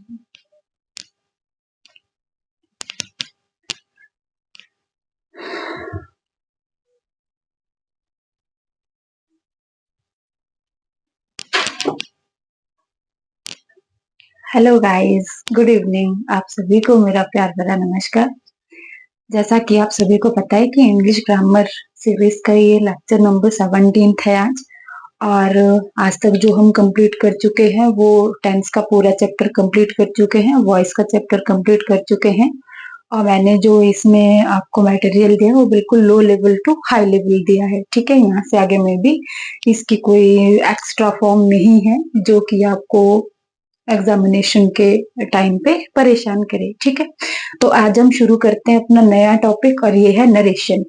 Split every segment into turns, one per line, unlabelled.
Hello guys, good evening. आप सभी को मेरा प्यार भरा नमस्कार। जैसा कि आप सभी को पता है कि इंग्लिश ग्रामर सीरीज का ये लेक्चर नंबर 17 है आज। और आज तक जो हम कंप्लीट कर चुके हैं वो टेंस का पूरा चैप्टर कंप्लीट कर चुके हैं, वॉइस का चैप्टर कंप्लीट कर चुके हैं। और मैंने जो इसमें आपको मटेरियल दिया वो बिल्कुल low level to high level दिया है, ठीक है। यहाँ से आगे में भी इसकी कोई एक्स्ट्रा फॉर्म नहीं है जो कि आपको एग्जामिनेशन के टाइम पे परेशान करे, ठीक है। तो आज हम शुरू करते हैं अपना नया टॉपिक और ये है नरेशन।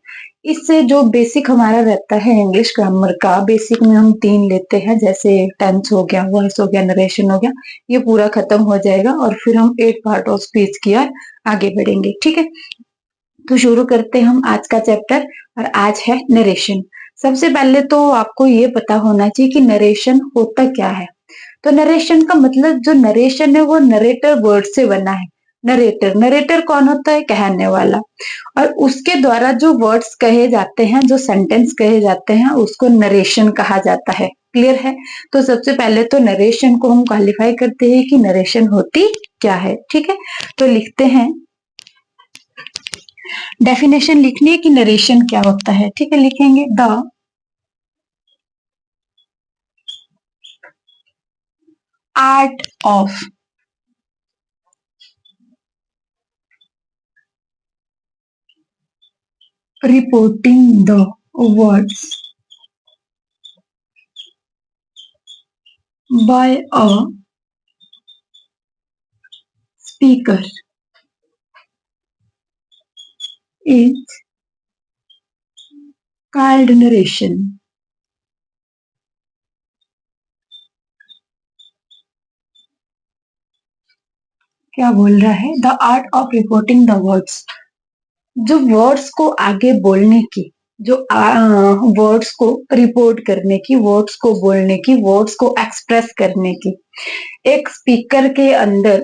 इससे जो बेसिक हमारा रहता है इंग्लिश ग्रामर का, बेसिक में हम 3 लेते हैं, जैसे टेंस हो गया, वॉइस हो गया, नरेशन हो गया। ये पूरा खत्म हो जाएगा और फिर हम 8 पार्ट ऑफ स्पीच की ओर आगे बढ़ेंगे, ठीक है। तो शुरू करते हैं हम आज का चैप्टर, और आज है नरेशन। सबसे पहले तो आपको ये पता होना चाहिए कि नरेशन होता क्या है। तो नरेशन का मतलब, जो नरेशन है वो नरेटर वर्ड से बना है। नरेटर, नरेटर कौन होता है? कहने वाला। और उसके द्वारा जो वर्ड्स कहे जाते हैं, जो सेंटेंस कहे जाते हैं, उसको नरेशन कहा जाता है। क्लियर है? तो सबसे पहले तो नरेशन को हम क्वालिफाई करते हैं कि नरेशन होती क्या है, ठीक है। तो लिखते हैं, डेफिनेशन लिखनी है कि नरेशन क्या होता है, ठीक है। लिखेंगे the art of reporting the words by a speaker is called narration। क्या बोल रहा है? The art of reporting the words, जो वर्ड्स को आगे बोलने की, जो वर्ड्स को रिपोर्ट करने की, वर्ड्स को बोलने की, वर्ड्स को एक्सप्रेस करने की, एक स्पीकर के अंदर,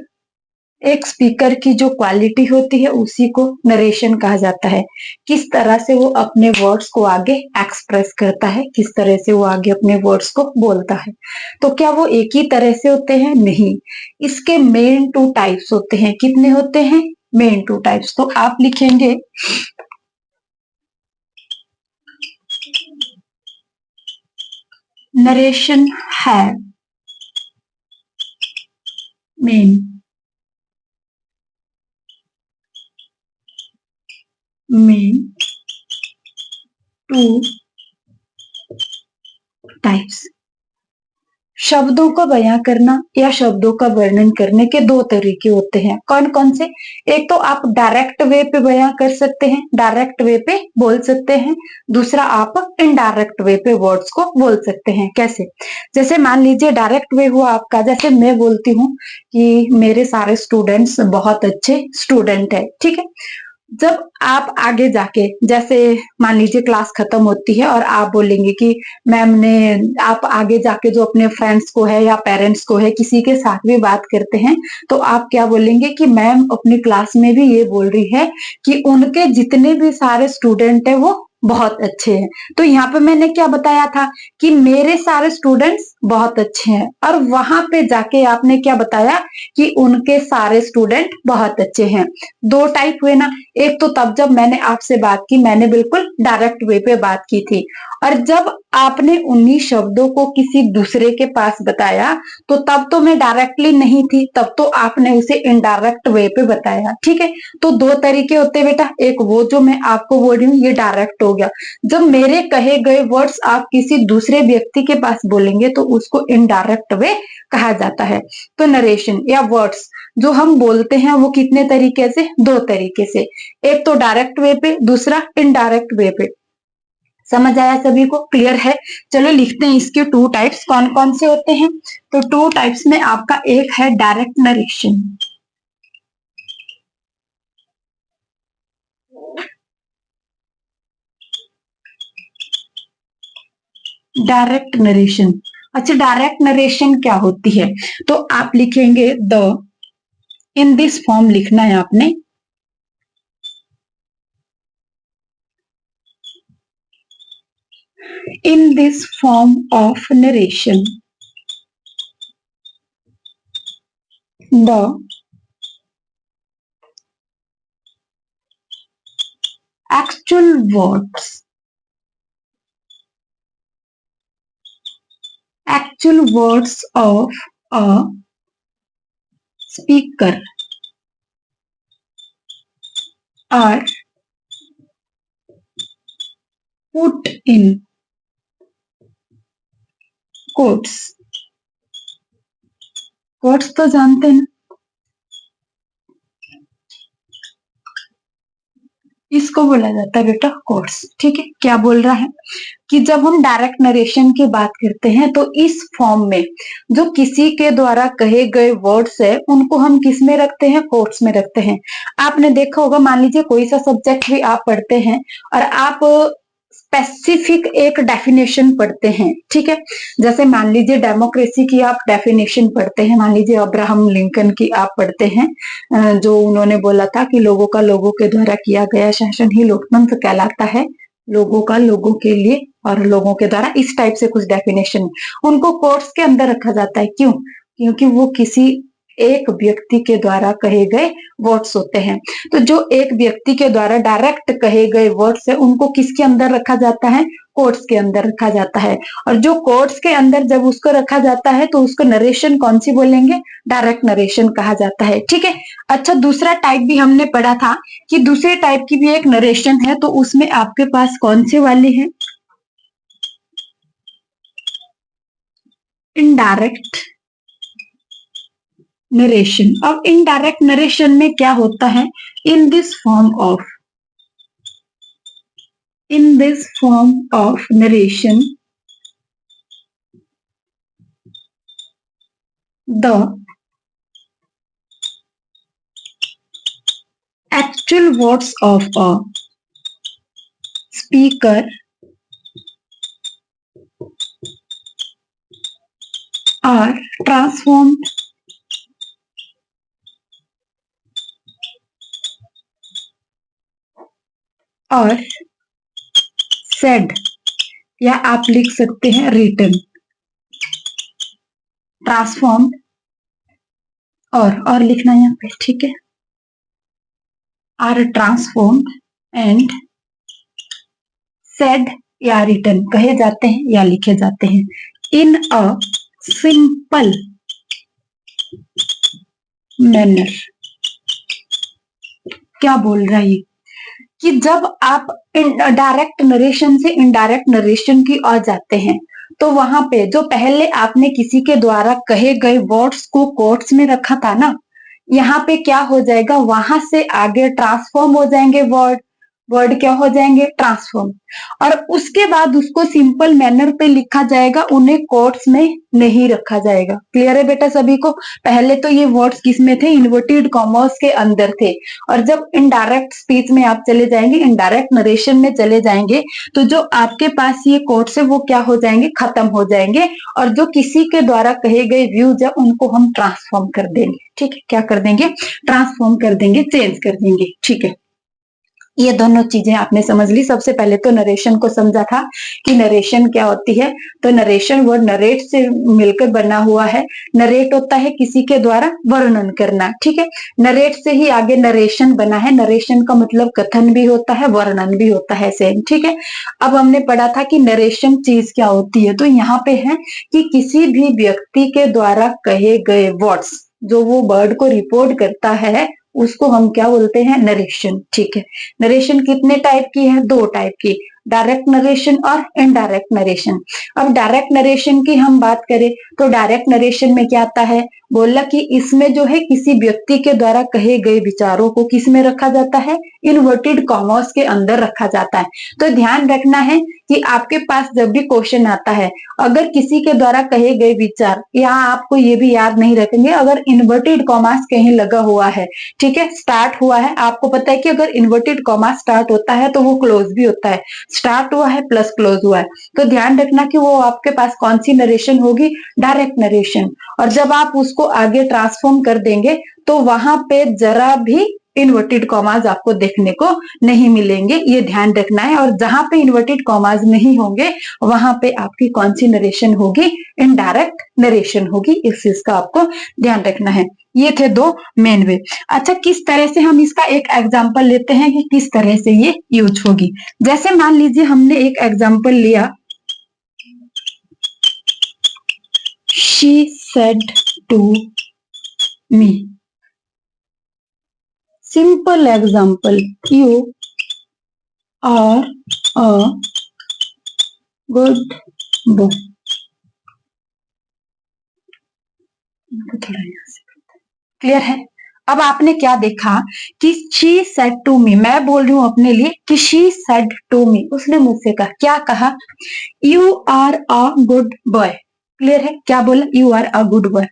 एक स्पीकर की जो क्वालिटी होती है उसी को नरेशन कहा जाता है। किस तरह से वो अपने वर्ड्स को आगे एक्सप्रेस करता है, किस तरह से वो आगे अपने वर्ड्स को बोलता है। तो क्या वो एक ही तरह से होते हैं? नहीं, इसके मेन 2 टाइप्स होते हैं। कितने होते हैं? Main 2 types. तो आप लिखेंगे नरेशन है मेन मेन 2 टाइप्स। शब्दों को बयां करना या शब्दों का वर्णन करने के 2 तरीके होते हैं। कौन कौन से? एक तो आप डायरेक्ट वे पे बयां कर सकते हैं, डायरेक्ट वे पे बोल सकते हैं। दूसरा, आप इनडायरेक्ट वे पे वर्ड्स को बोल सकते हैं। कैसे? जैसे मान लीजिए डायरेक्ट वे हुआ आपका, जैसे मैं बोलती हूँ कि मेरे सारे स्टूडेंट्स बहुत अच्छे स्टूडेंट है, ठीक है। जब आप आगे जाके, जैसे मान लीजिए क्लास खत्म होती है और आप बोलेंगे कि मैम ने, आप आगे जाके जो अपने फ्रेंड्स को है या पेरेंट्स को है, किसी के साथ भी बात करते हैं, तो आप क्या बोलेंगे कि मैम अपनी क्लास में भी ये बोल रही है कि उनके जितने भी सारे स्टूडेंट है वो बहुत अच्छे हैं। तो यहाँ पे मैंने क्या बताया था कि मेरे सारे स्टूडेंट्स बहुत अच्छे हैं, और वहां पे जाके आपने क्या बताया कि उनके सारे स्टूडेंट बहुत अच्छे हैं। 2 टाइप हुए ना। एक तो तब जब मैंने आपसे बात की, मैंने बिल्कुल डायरेक्ट वे पे बात की थी, और जब आपने उन्हीं शब्दों को किसी दूसरे के पास बताया तो तब तो मैं डायरेक्टली नहीं थी, तब तो आपने उसे इनडायरेक्ट वे पे बताया, ठीक है। तो 2 तरीके होते हैं बेटा। एक वो जो मैं आपको बोल रही हूँ, ये डायरेक्ट हो गया। जब मेरे कहे गए वर्ड्स आप किसी दूसरे व्यक्ति के पास बोलेंगे तो उसको इनडायरेक्ट वे कहा जाता है। तो नरेशन या वर्ड्स जो हम बोलते हैं वो कितने तरीके से? 2 तरीके से। एक तो डायरेक्ट वे पे, दूसरा इनडायरेक्ट वे पे। समझ आया सभी को? क्लियर है? चलो लिखते हैं इसके 2 टाइप्स कौन कौन से होते हैं। तो 2 टाइप्स में आपका एक है डायरेक्ट नरेशन। Direct narration. अच्छा, डायरेक्ट नरेशन क्या होती है? तो आप लिखेंगे द इन दिस फॉर्म लिखना है आपने। In this form of narration the actual words of a speaker are put in quotes। quotes तो जानते हैं ना, इसको बोला जाता है बेटा कोट्स। ठीक है, क्या बोल रहा है कि जब हम डायरेक्ट नरेशन की बात करते हैं तो इस फॉर्म में जो किसी के द्वारा कहे गए वर्ड्स है उनको हम किस में रखते हैं, कोट्स में रखते हैं। आपने देखा होगा, मान लीजिए कोई सा सब्जेक्ट भी आप पढ़ते हैं और आप स्पेसिफिक एक डेफिनेशन पढ़ते हैं, ठीक है। जैसे मान लीजिए डेमोक्रेसी की आप डेफिनेशन पढ़ते हैं, मान लीजिए अब्राहम लिंकन की आप पढ़ते हैं, जो उन्होंने बोला था कि लोगों का लोगों के द्वारा किया गया शासन ही लोकतंत्र कहलाता है, लोगों का लोगों के लिए और लोगों के द्वारा, इस टाइप से कुछ डेफिनेशन उनको कोर्ट्स के अंदर रखा जाता है। क्यों? क्योंकि वो किसी एक व्यक्ति के द्वारा कहे गए वर्ड्स होते हैं। तो जो एक व्यक्ति के द्वारा डायरेक्ट कहे गए वर्ड्स है उनको किसके अंदर रखा जाता है, कोर्ट्स के अंदर रखा जाता है। और जो कोर्ट्स के अंदर जब उसको रखा जाता है तो उसको नरेशन कौन सी बोलेंगे, डायरेक्ट नरेशन कहा जाता है। ठीक है। अच्छा, दूसरा टाइप भी हमने पढ़ा था कि दूसरे टाइप की भी एक नरेशन है, तो उसमें आपके पास कौन सी वाली है, इनडायरेक्ट नरेशन। अब इनडायरेक्ट नरेशन में क्या होता है, in this form of narration the actual words of a speaker are transformed और said, या आप लिख सकते हैं written, ट्रांसफॉर्म्ड और लिखना है यहाँ पे, ठीक है, आर ट्रांसफॉर्म्ड एंड सेड या रिटन कहे जाते हैं या लिखे जाते हैं इन अ सिंपल मैनर। क्या बोल रहा है कि जब आप डायरेक्ट नरेशन से इनडायरेक्ट नरेशन की ओर जाते हैं तो वहां पे जो पहले आपने किसी के द्वारा कहे गए वर्ड्स को कोट्स में रखा था ना, यहाँ पे क्या हो जाएगा, वहां से आगे ट्रांसफॉर्म हो जाएंगे वर्ड, वर्ड क्या हो जाएंगे, ट्रांसफॉर्म, और उसके बाद उसको सिंपल मैनर पे लिखा जाएगा, उन्हें कोट्स में नहीं रखा जाएगा। क्लियर है बेटा सभी को? पहले तो ये वर्ड्स किस में थे, इन्वर्टेड कॉमर्स के अंदर थे, और जब इनडायरेक्ट स्पीच में आप चले जाएंगे, इनडायरेक्ट नरेशन में चले जाएंगे, तो जो आपके पास ये कोट्स है वो क्या हो जाएंगे, खत्म हो जाएंगे, और जो किसी के द्वारा कहे गए व्यूज है उनको हम ट्रांसफॉर्म कर देंगे। ठीक है, क्या कर देंगे, ट्रांसफॉर्म कर देंगे, चेंज कर देंगे। ठीक है, ये दोनों चीजें आपने समझ ली। सबसे पहले तो नरेशन को समझा था कि नरेशन क्या होती है, तो नरेशन वर्ड नरेट से मिलकर बना हुआ है। नरेट होता है किसी के द्वारा वर्णन करना, ठीक है, नरेट से ही आगे नरेशन बना है। नरेशन का मतलब कथन भी होता है, वर्णन भी होता है, सेम। ठीक है, अब हमने पढ़ा था कि नरेशन चीज क्या होती है, तो यहाँ पे है कि किसी भी व्यक्ति के द्वारा कहे गए वर्ड्स, जो वो वर्ड को रिपोर्ट करता है, उसको हम क्या बोलते हैं, नरेशन। ठीक है, नरेशन कितने टाइप की है, दो टाइप की, डायरेक्ट नरेशन और इनडायरेक्ट नरेशन। अब डायरेक्ट नरेशन की हम बात करें तो डायरेक्ट नरेशन में क्या आता है, बोला कि इसमें जो है किसी व्यक्ति के द्वारा कहे गए विचारों को किस में रखा जाता है, इन्वर्टेड कॉमर्स के अंदर रखा जाता है। तो ध्यान रखना है कि आपके पास जब भी क्वेश्चन आता है, अगर किसी के द्वारा कहे गए विचार, यहाँ आपको ये भी याद नहीं रखेंगे, अगर इन्वर्टेड कॉमर्स कहीं लगा हुआ है, ठीक है, स्टार्ट हुआ है, आपको पता है कि अगर इन्वर्टेड कॉमा स्टार्ट होता है तो वो क्लोज भी होता है, स्टार्ट हुआ है प्लस क्लोज हुआ है, तो ध्यान रखना कि वो आपके पास कौन सी नरेशन होगी, डायरेक्ट नरेशन। और जब आप उसको आगे ट्रांसफॉर्म कर देंगे तो वहां पे जरा भी इन्वर्टेड कॉमाज आपको देखने को नहीं मिलेंगे, ये ध्यान रखना है। और जहां पे इन्वर्टेड कॉमाज नहीं होंगे वहां पे आपकी कौन सी नरेशन होगी, इनडायरेक्ट नरेशन होगी। इस चीज का आपको ध्यान रखना है। ये थे दो मेन वे। अच्छा, किस तरह से हम इसका एक एग्जांपल लेते हैं कि किस तरह से ये यूज होगी। जैसे मान लीजिए हमने एक एग्जांपल लिया, she said to me. Simple example, you are a good boy. Clear है। अब आपने क्या देखा कि शी सेड टू मी, मैं बोल रही हूं अपने लिए कि शी सेड टू मी, उसने मुझसे कहा, क्या कहा, you are a good boy. Clear है, क्या बोला, you are a good boy.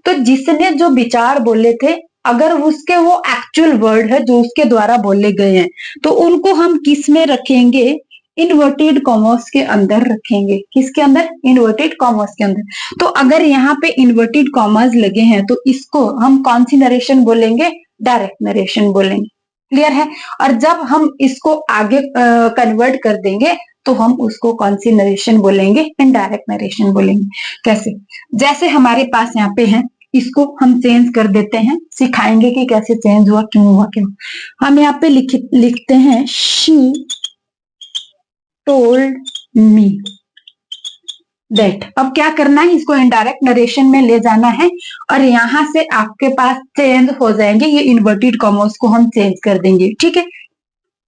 तो जिसने जो विचार बोले थे, अगर उसके वो एक्चुअल वर्ड है जो उसके द्वारा बोले गए हैं, तो उनको हम किस में रखेंगे, इन्वर्टेड कॉमर्स के अंदर रखेंगे। किसके अंदर, इन्वर्टेड कॉमर्स के अंदर। तो अगर यहाँ पे इन्वर्टेड कॉमर्स लगे हैं तो इसको हम कौन सी नरेशन बोलेंगे, डायरेक्ट नरेशन बोलेंगे। क्लियर है। और जब हम इसको आगे कन्वर्ट कर देंगे तो हम उसको कौन सी नरेशन बोलेंगे, इनडायरेक्ट नरेशन बोलेंगे। कैसे, जैसे हमारे पास यहाँ पे है, इसको हम चेंज कर देते हैं, सिखाएंगे कि कैसे चेंज हुआ, क्यों हुआ, क्यों। हम यहाँ पे लिखते हैं, शी टोल्ड मी दैट। अब क्या करना है, इसको इनडायरेक्ट नरेशन में ले जाना है और यहां से आपके पास चेंज हो जाएंगे, ये इन्वर्टेड कॉमर्स को हम चेंज कर देंगे। ठीक है,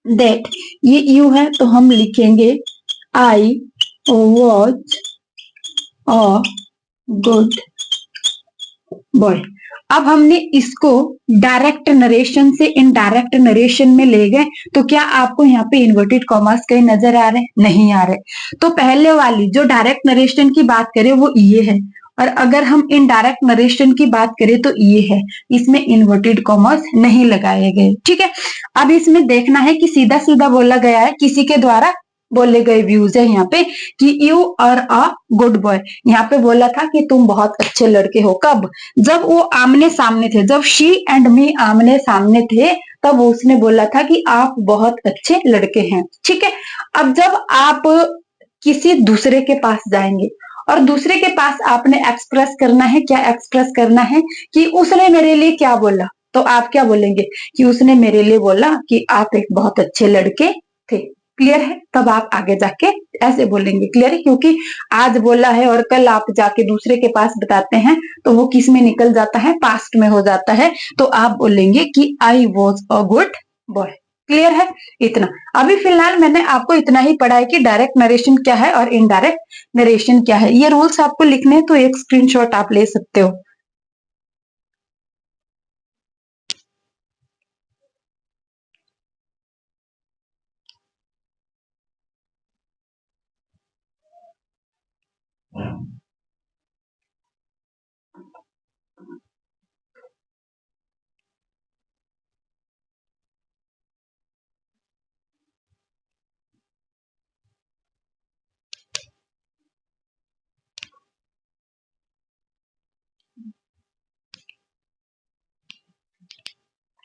दैट, ये यू है तो हम लिखेंगे I was a good boy. अब हमने इसको डायरेक्ट नरेशन से इनडायरेक्ट नरेशन में ले गए, तो क्या आपको यहाँ पे इन्वर्टेड कॉमर्स कहीं नजर आ रहे, नहीं आ रहे। तो पहले वाली जो डायरेक्ट नरेशन की बात करें वो ये है, और अगर हम इनडायरेक्ट नरेशन की बात करें तो ये है, इसमें इन्वर्टेड कॉमर्स नहीं लगाए गए। ठीक है, अब इसमें देखना है कि सीधा सीधा बोला गया है, किसी के द्वारा बोले गए व्यूज है यहाँ पे कि you are a good boy. यहाँ पे बोला था कि तुम बहुत अच्छे लड़के हो। कब, जब वो आमने सामने थे, जब शी एंड मी आमने सामने थे, तब उसने बोला था कि आप बहुत अच्छे लड़के हैं। ठीक है, अब जब आप किसी दूसरे के पास जाएंगे और दूसरे के पास आपने एक्सप्रेस करना है, क्या एक्सप्रेस करना है कि उसने मेरे लिए क्या बोला, तो आप क्या बोलेंगे कि उसने मेरे लिए बोला कि आप एक बहुत अच्छे लड़के थे। क्लियर है, तब आप आगे जाके ऐसे बोलेंगे। क्लियर है, क्योंकि आज बोला है और कल आप जाके दूसरे के पास बताते हैं तो वो किस में निकल जाता है, पास्ट में हो जाता है। तो आप बोलेंगे कि I was a good boy. Clear है, इतना। अभी फिलहाल मैंने आपको इतना ही पढ़ा है कि डायरेक्ट नरेशन क्या है और इनडायरेक्ट नरेशन क्या है। ये रूल्स आपको लिखने हैं तो एक स्क्रीनशॉट आप ले सकते हो।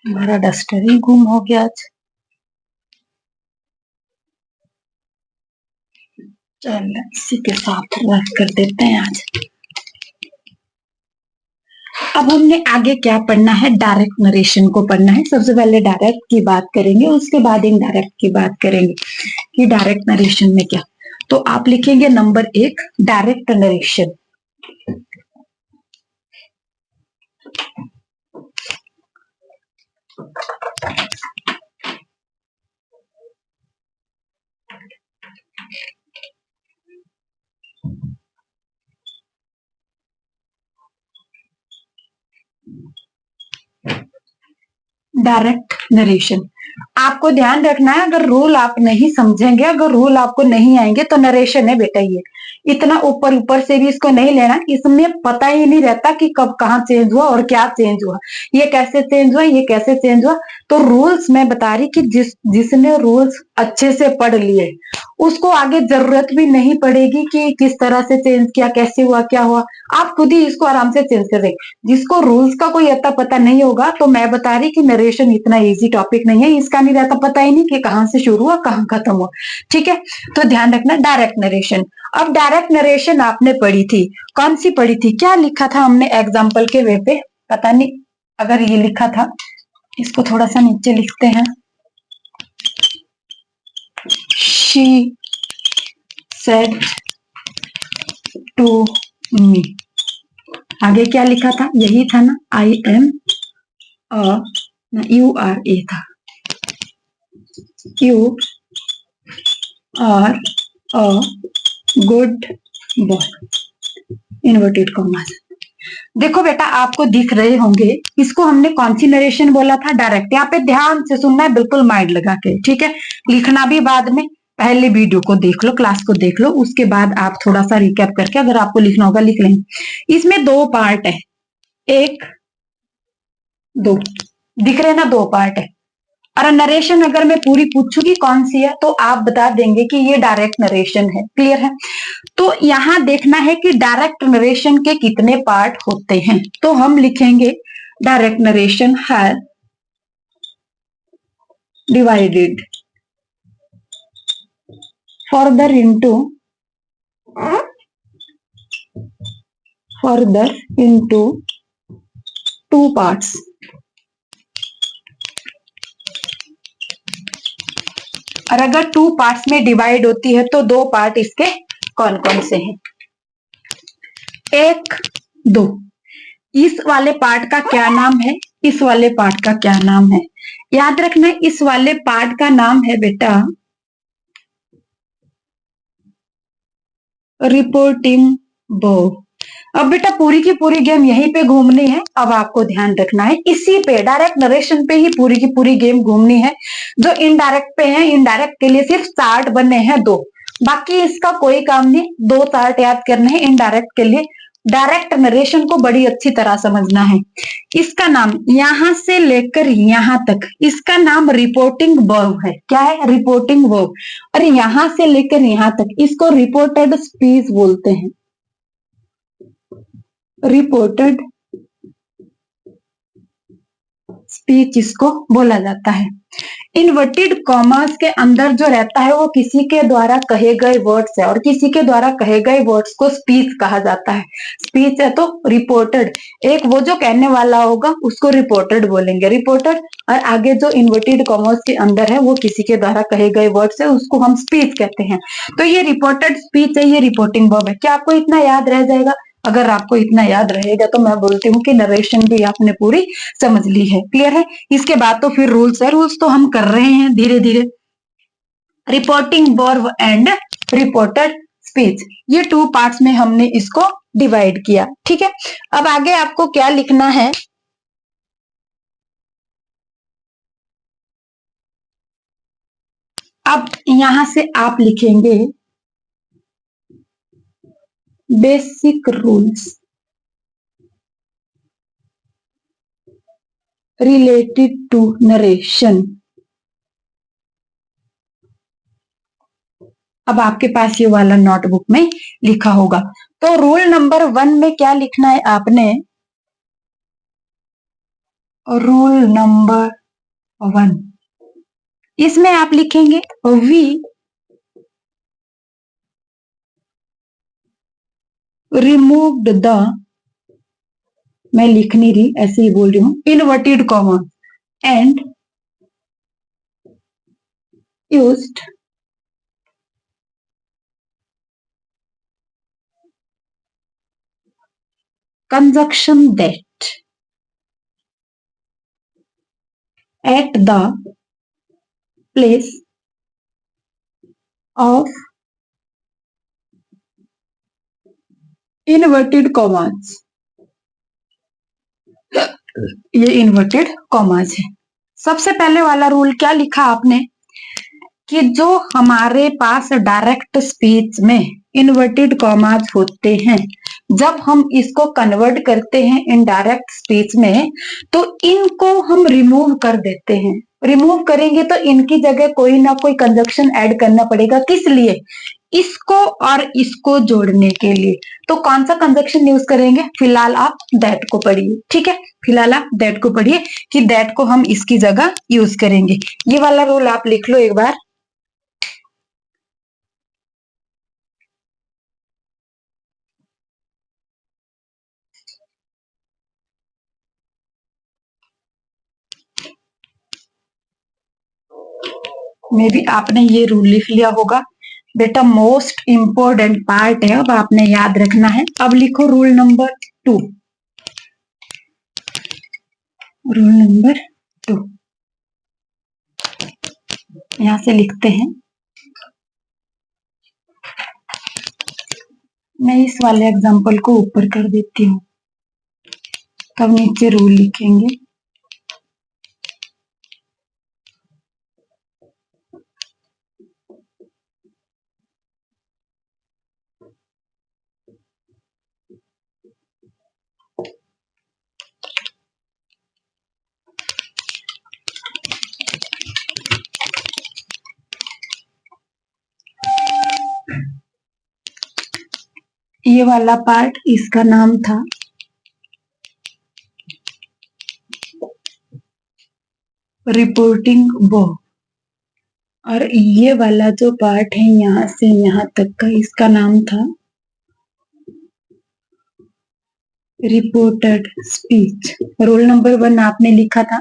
हमारा डस्टर ही गुम हो गया आज। चल इसी के साथ रद्द कर देते हैं आज। अब हमने आगे क्या पढ़ना है, डायरेक्ट नरेशन को पढ़ना है। सबसे पहले डायरेक्ट की बात करेंगे, उसके बाद इनडायरेक्ट की बात करेंगे कि डायरेक्ट नरेशन में क्या। तो आप लिखेंगे number 1, direct narration. Direct narration, आपको ध्यान रखना है, अगर रूल आप नहीं समझेंगे, अगर रूल आपको नहीं आएंगे तो नरेशन है बेटा, ये इतना ऊपर ऊपर से भी इसको नहीं लेना। इसमें पता ही नहीं रहता कि कब कहाँ चेंज हुआ और क्या चेंज हुआ, ये कैसे चेंज हुआ, ये कैसे चेंज हुआ। तो रूल्स मैं बता रही कि जिसने रूल्स अच्छे से पढ़ लिए उसको आगे जरूरत भी नहीं पड़ेगी कि किस तरह से चेंज किया, कैसे हुआ, क्या हुआ, आप खुद ही इसको आराम से चेंज कर देंगे। जिसको रूल्स का कोई अता पता नहीं होगा, तो मैं बता रही कि नरेशन इतना इजी टॉपिक नहीं है, इसका नहीं रहता पता ही नहीं कि कहाँ से शुरू हुआ कहाँ खत्म हुआ। ठीक है, तो ध्यान रखना डायरेक्ट नरेशन। अब डायरेक्ट नरेशन आपने पढ़ी थी, कौन सी पढ़ी थी, क्या लिखा था हमने एग्जाम्पल के वे पे, पता नहीं अगर ये लिखा था, इसको थोड़ा सा नीचे लिखते हैं। She said to me, आगे क्या लिखा था, यही था ना, I am you are a था, you are a good boy, inverted commas. देखो बेटा आपको दिख रहे होंगे, इसको हमने कौन सी नरेशन बोला था, डायरेक्ट। यहाँ पे ध्यान से सुनना है, बिल्कुल माइंड लगा के, ठीक है, लिखना भी बाद में, पहले वीडियो को देख लो, क्लास को देख लो, उसके बाद आप थोड़ा सा रिकैप करके अगर आपको लिखना होगा लिख लेंगे। इसमें दो पार्ट है, एक दो, दिख रहे ना, दो पार्ट है। और नरेशन अगर मैं पूरी पूछूंगी कौन सी है, तो आप बता देंगे कि ये डायरेक्ट नरेशन है। क्लियर है, तो यहां देखना है कि डायरेक्ट नरेशन के कितने पार्ट होते हैं। तो हम लिखेंगे डायरेक्ट नरेशन है divided further into two parts। और अगर टू पार्ट्स में डिवाइड होती है तो दो पार्ट इसके कौन कौन से हैं, एक दो। इस वाले पार्ट का क्या नाम है, इस वाले पार्ट का क्या नाम है, याद रखना इस वाले पार्ट का नाम है बेटा रिपोर्टिंग वर्ब। अब बेटा पूरी की पूरी गेम यहीं पे घूमनी है, अब आपको ध्यान रखना है इसी पे, डायरेक्ट नरेशन पे ही पूरी की पूरी गेम घूमनी है। जो इनडायरेक्ट पे है, इनडायरेक्ट के लिए सिर्फ चार्ट बने हैं दो, बाकी इसका कोई काम नहीं, दो चार्ट याद करने हैं इनडायरेक्ट के लिए। डायरेक्ट नरेशन को बड़ी अच्छी तरह समझना है। इसका नाम यहां से लेकर यहां तक, इसका नाम रिपोर्टिंग वर्ब है। क्या है, रिपोर्टिंग वर्ब। और यहां से लेकर यहां तक इसको रिपोर्टेड स्पीच बोलते हैं, रिपोर्टेड स्पीच इसको बोला जाता है। इनवर्टेड कॉमास के अंदर जो रहता है वो किसी के द्वारा कहे गए वर्ड्स है, और किसी के द्वारा कहे गए वर्ड्स को स्पीच कहा जाता है। स्पीच है तो रिपोर्टेड, एक वो जो कहने वाला होगा उसको रिपोर्टेड बोलेंगे, रिपोर्टेड। और आगे जो इन्वर्टेड कॉमास के अंदर है वो किसी के द्वारा कहे गए वर्ड्स है, उसको हम स्पीच कहते हैं। तो ये रिपोर्टेड स्पीच है, ये रिपोर्टिंग वर्ब है। क्या आपको इतना याद रह जाएगा? अगर आपको इतना याद रहेगा तो मैं बोलती हूँ कि नरेशन भी आपने पूरी समझ ली है। क्लियर है, इसके बाद तो फिर रूल्स है, रूल्स तो हम कर रहे हैं धीरे धीरे। Reporting verb and reported speech, ये टू पार्ट्स में हमने इसको डिवाइड किया। ठीक है, अब आगे आपको क्या लिखना है, अब यहां से आप लिखेंगे basic rules related to narration. अब आपके पास ये वाला नोटबुक में लिखा होगा। तो रूल नंबर 1 में क्या लिखना है आपने, रूल नंबर 1, इसमें आप लिखेंगे वी रिमूव्ड द, मैं लिख नहीं रही ऐसे ही बोल रही हूं, inverted comma and used conjunction that at the place of inverted commas। ये इन्वर्टेड कॉमास है। सबसे पहले वाला रूल क्या लिखा आपने कि जो हमारे पास डायरेक्ट स्पीच में इन्वर्टेड कॉमास होते हैं, जब हम इसको कन्वर्ट करते हैं इनडायरेक्ट स्पीच में तो इनको हम रिमूव कर देते हैं। रिमूव करेंगे तो इनकी जगह कोई ना कोई कंजक्शन ऐड करना पड़ेगा। किस लिए? इसको और इसको जोड़ने के लिए। तो कौन सा कंजक्शन यूज करेंगे? फिलहाल आप दैट को पढ़िए, ठीक है। फिलहाल आप दैट को पढ़िए कि दैट को हम इसकी जगह यूज करेंगे। ये वाला रूल आप लिख लो एक बार। मे भी आपने ये रूल लिख लिया होगा। बेटा मोस्ट इंपोर्टेंट पार्ट है, अब आपने याद रखना है। अब लिखो रूल नंबर 2। रूल नंबर 2 यहां से लिखते हैं। मैं इस वाले एग्जांपल को ऊपर कर देती हूँ, तब नीचे रूल लिखेंगे। ये वाला पार्ट इसका नाम था रिपोर्टिंग वर्ब, और ये वाला जो पार्ट है यहां से यहां तक का, इसका नाम था रिपोर्टेड स्पीच। रोल नंबर 1 आपने लिखा था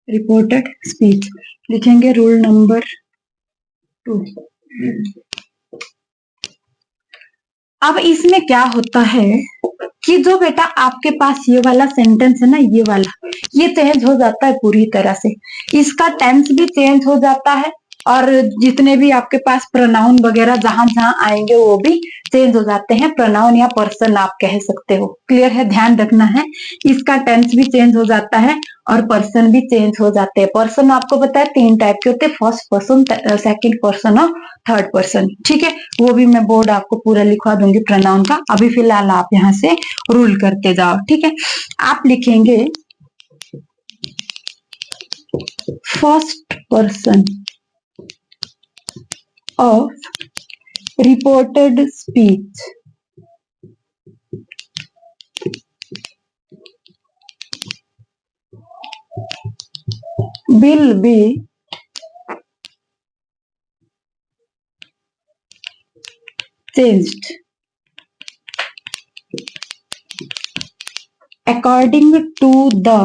रिपोर्टेड स्पीच, लिखेंगे रूल नंबर 2। अब इसमें क्या होता है कि जो बेटा आपके पास ये वाला सेंटेंस है ना, ये वाला, ये चेंज हो जाता है पूरी तरह से। इसका टेंस भी चेंज हो जाता है, और जितने भी आपके पास प्रोनाउन वगैरह जहां जहां आएंगे वो भी चेंज हो जाते हैं। प्रोनाउन या पर्सन आप कह सकते हो। क्लियर है? ध्यान रखना है, इसका टेंस भी चेंज हो जाता है और पर्सन भी चेंज हो जाते हैं। पर्सन आपको पता है 3 टाइप के होते हैं, फर्स्ट पर्सन, सेकंड पर्सन और थर्ड पर्सन, ठीक है। वो भी मैं बोर्ड आपको पूरा लिखवा दूंगी प्रोनाउन का। अभी फिलहाल आप यहाँ से रूल करते जाओ, ठीक है। आप लिखेंगे first person of reported speech will be changed according to the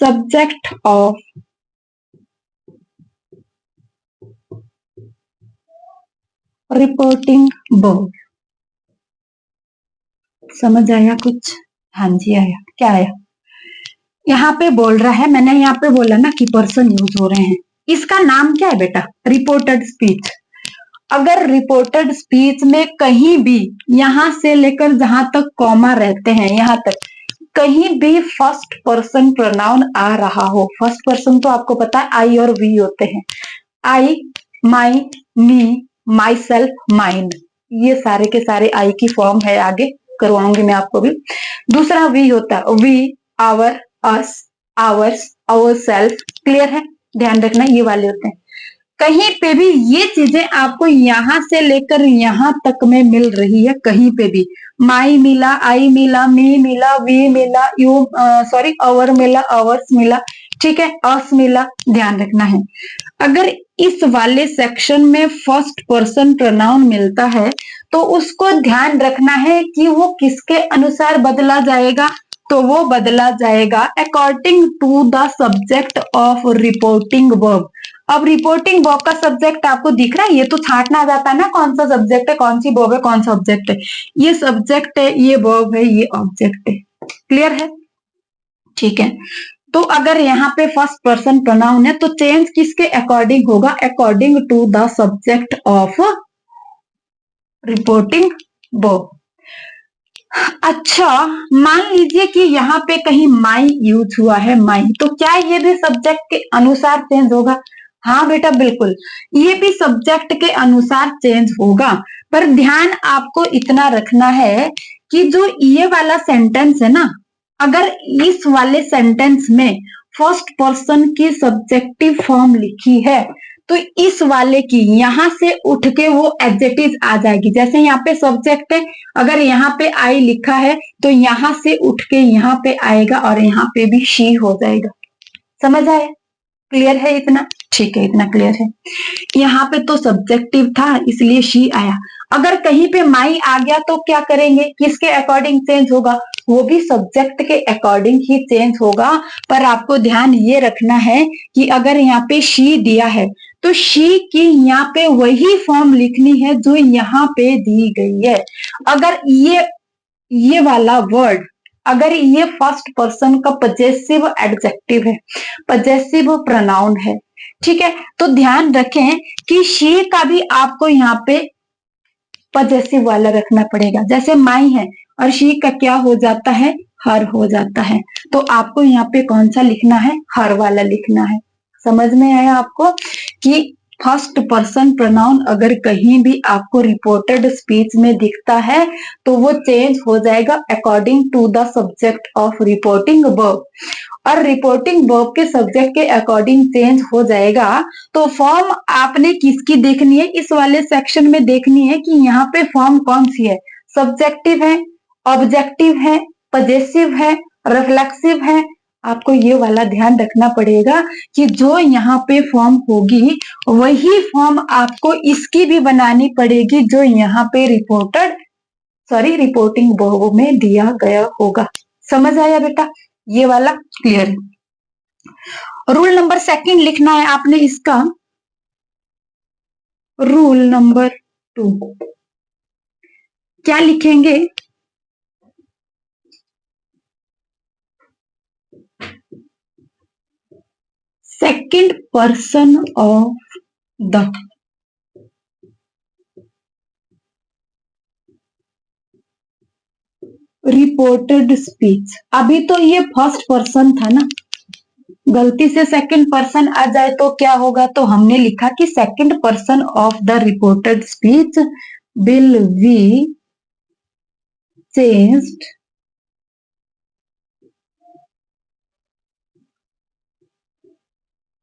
subject of reporting verb. समझ आया कुछ? हाँ जी आया। क्या आया? यहाँ पे बोल रहा है, मैंने यहाँ पे बोला ना कि पर्सन यूज हो रहे हैं। इसका नाम क्या है बेटा? Reported speech. अगर रिपोर्टेड स्पीच में कहीं भी यहां से लेकर जहां तक कॉमा रहते हैं यहां तक कहीं भी फर्स्ट पर्सन प्रोनाउन आ रहा हो, फर्स्ट पर्सन तो आपको पता है आई और वी होते हैं। आई, माई, मी, माई सेल्फ, माइन, ये सारे के सारे आई की फॉर्म है, आगे करवाऊंगी मैं आपको भी। दूसरा वी होता है, we, our, us, ours, ourself. Clear है? ध्यान रखना, ये वाले होते हैं। कहीं पे भी ये चीजें आपको यहां से लेकर यहां तक में मिल रही है, कहीं पे भी माई मिला, आई मिला, मी मिला, वी मिला, यू सॉरी अवर मिला, अवर्स मिला, ठीक है, अस मिला। ध्यान रखना है, अगर इस वाले सेक्शन में फर्स्ट पर्सन प्रोनाउन मिलता है तो उसको ध्यान रखना है कि वो किसके अनुसार बदला जाएगा। तो वो बदला जाएगा according to the subject of reporting verb. अब रिपोर्टिंग वर्ब का सब्जेक्ट आपको दिख रहा है, ये तो छांटना जाता है ना, कौन सा सब्जेक्ट है, कौन सी वर्ब है, कौन सा ऑब्जेक्ट है। ये सब्जेक्ट है, ये वर्ब है, ये ऑब्जेक्ट है। क्लियर है? ठीक है। तो अगर यहाँ पे फर्स्ट पर्सन प्रोनाउन है तो चेंज किसके अकॉर्डिंग होगा? According to the subject of reporting verb. अच्छा, मान लीजिए कि यहाँ पे कहीं माई यूज हुआ है, माई, तो क्या ये भी सब्जेक्ट के अनुसार चेंज होगा? हाँ बेटा बिल्कुल, ये भी सब्जेक्ट के अनुसार चेंज होगा। पर ध्यान आपको इतना रखना है कि जो ये वाला सेंटेंस है ना, अगर इस वाले सेंटेंस में फर्स्ट पर्सन की सब्जेक्टिव फॉर्म लिखी है तो इस वाले की यहां से उठ के वो एडजेक्टिव आ जाएगी। जैसे यहाँ पे सब्जेक्ट है, अगर यहाँ पे आई लिखा है तो यहां से उठ के यहाँ पे आएगा और यहाँ पे भी शी हो जाएगा। समझ आया? क्लियर है इतना? ठीक है, इतना क्लियर है। यहाँ पे तो सब्जेक्टिव था इसलिए शी आया। अगर कहीं पे माई आ गया तो क्या करेंगे? किसके अकॉर्डिंग चेंज होगा? वो भी सब्जेक्ट के अकॉर्डिंग ही चेंज होगा। पर आपको ध्यान ये रखना है कि अगर यहाँ पे शी दिया है तो शी की यहाँ पे वही फॉर्म लिखनी है जो यहाँ पे दी गई है। अगर ये वाला वर्ड, अगर ये फर्स्ट पर्सन का पजेसिव एडजेक्टिव है, पजेसिव प्रोनाउन है, ठीक है, तो ध्यान रखें कि शी का भी आपको यहाँ पे पजेसिव वाला रखना पड़ेगा। जैसे माई है और शी का क्या हो जाता है? हर हो जाता है। तो आपको यहाँ पे कौन सा लिखना है? हर वाला लिखना है। समझ में आया आपको कि फर्स्ट पर्सन प्रोनाउन अगर कहीं भी आपको रिपोर्टेड स्पीच में दिखता है तो वो चेंज हो जाएगा according to the subject of reporting verb, और रिपोर्टिंग वर्ब के सब्जेक्ट के अकॉर्डिंग चेंज हो जाएगा। तो फॉर्म आपने किसकी देखनी है? इस वाले सेक्शन में देखनी है कि यहाँ पे फॉर्म कौन सी है, सब्जेक्टिव है, ऑब्जेक्टिव है, पजेसिव है, रिफ्लेक्सिव है। आपको ये वाला ध्यान रखना पड़ेगा कि जो यहाँ पे फॉर्म होगी वही फॉर्म आपको इसकी भी बनानी पड़ेगी जो यहाँ पे रिपोर्टिंग वर्ब में दिया गया होगा। समझ आया बेटा? ये वाला क्लियर है। रूल नंबर सेकंड लिखना है आपने इसका, रूल नंबर 2 क्या लिखेंगे? Second person of the reported speech. अभी तो ये फर्स्ट पर्सन था ना, गलती से सेकंड पर्सन आ जाए तो क्या होगा? तो हमने लिखा कि second person of the reported speech will be changed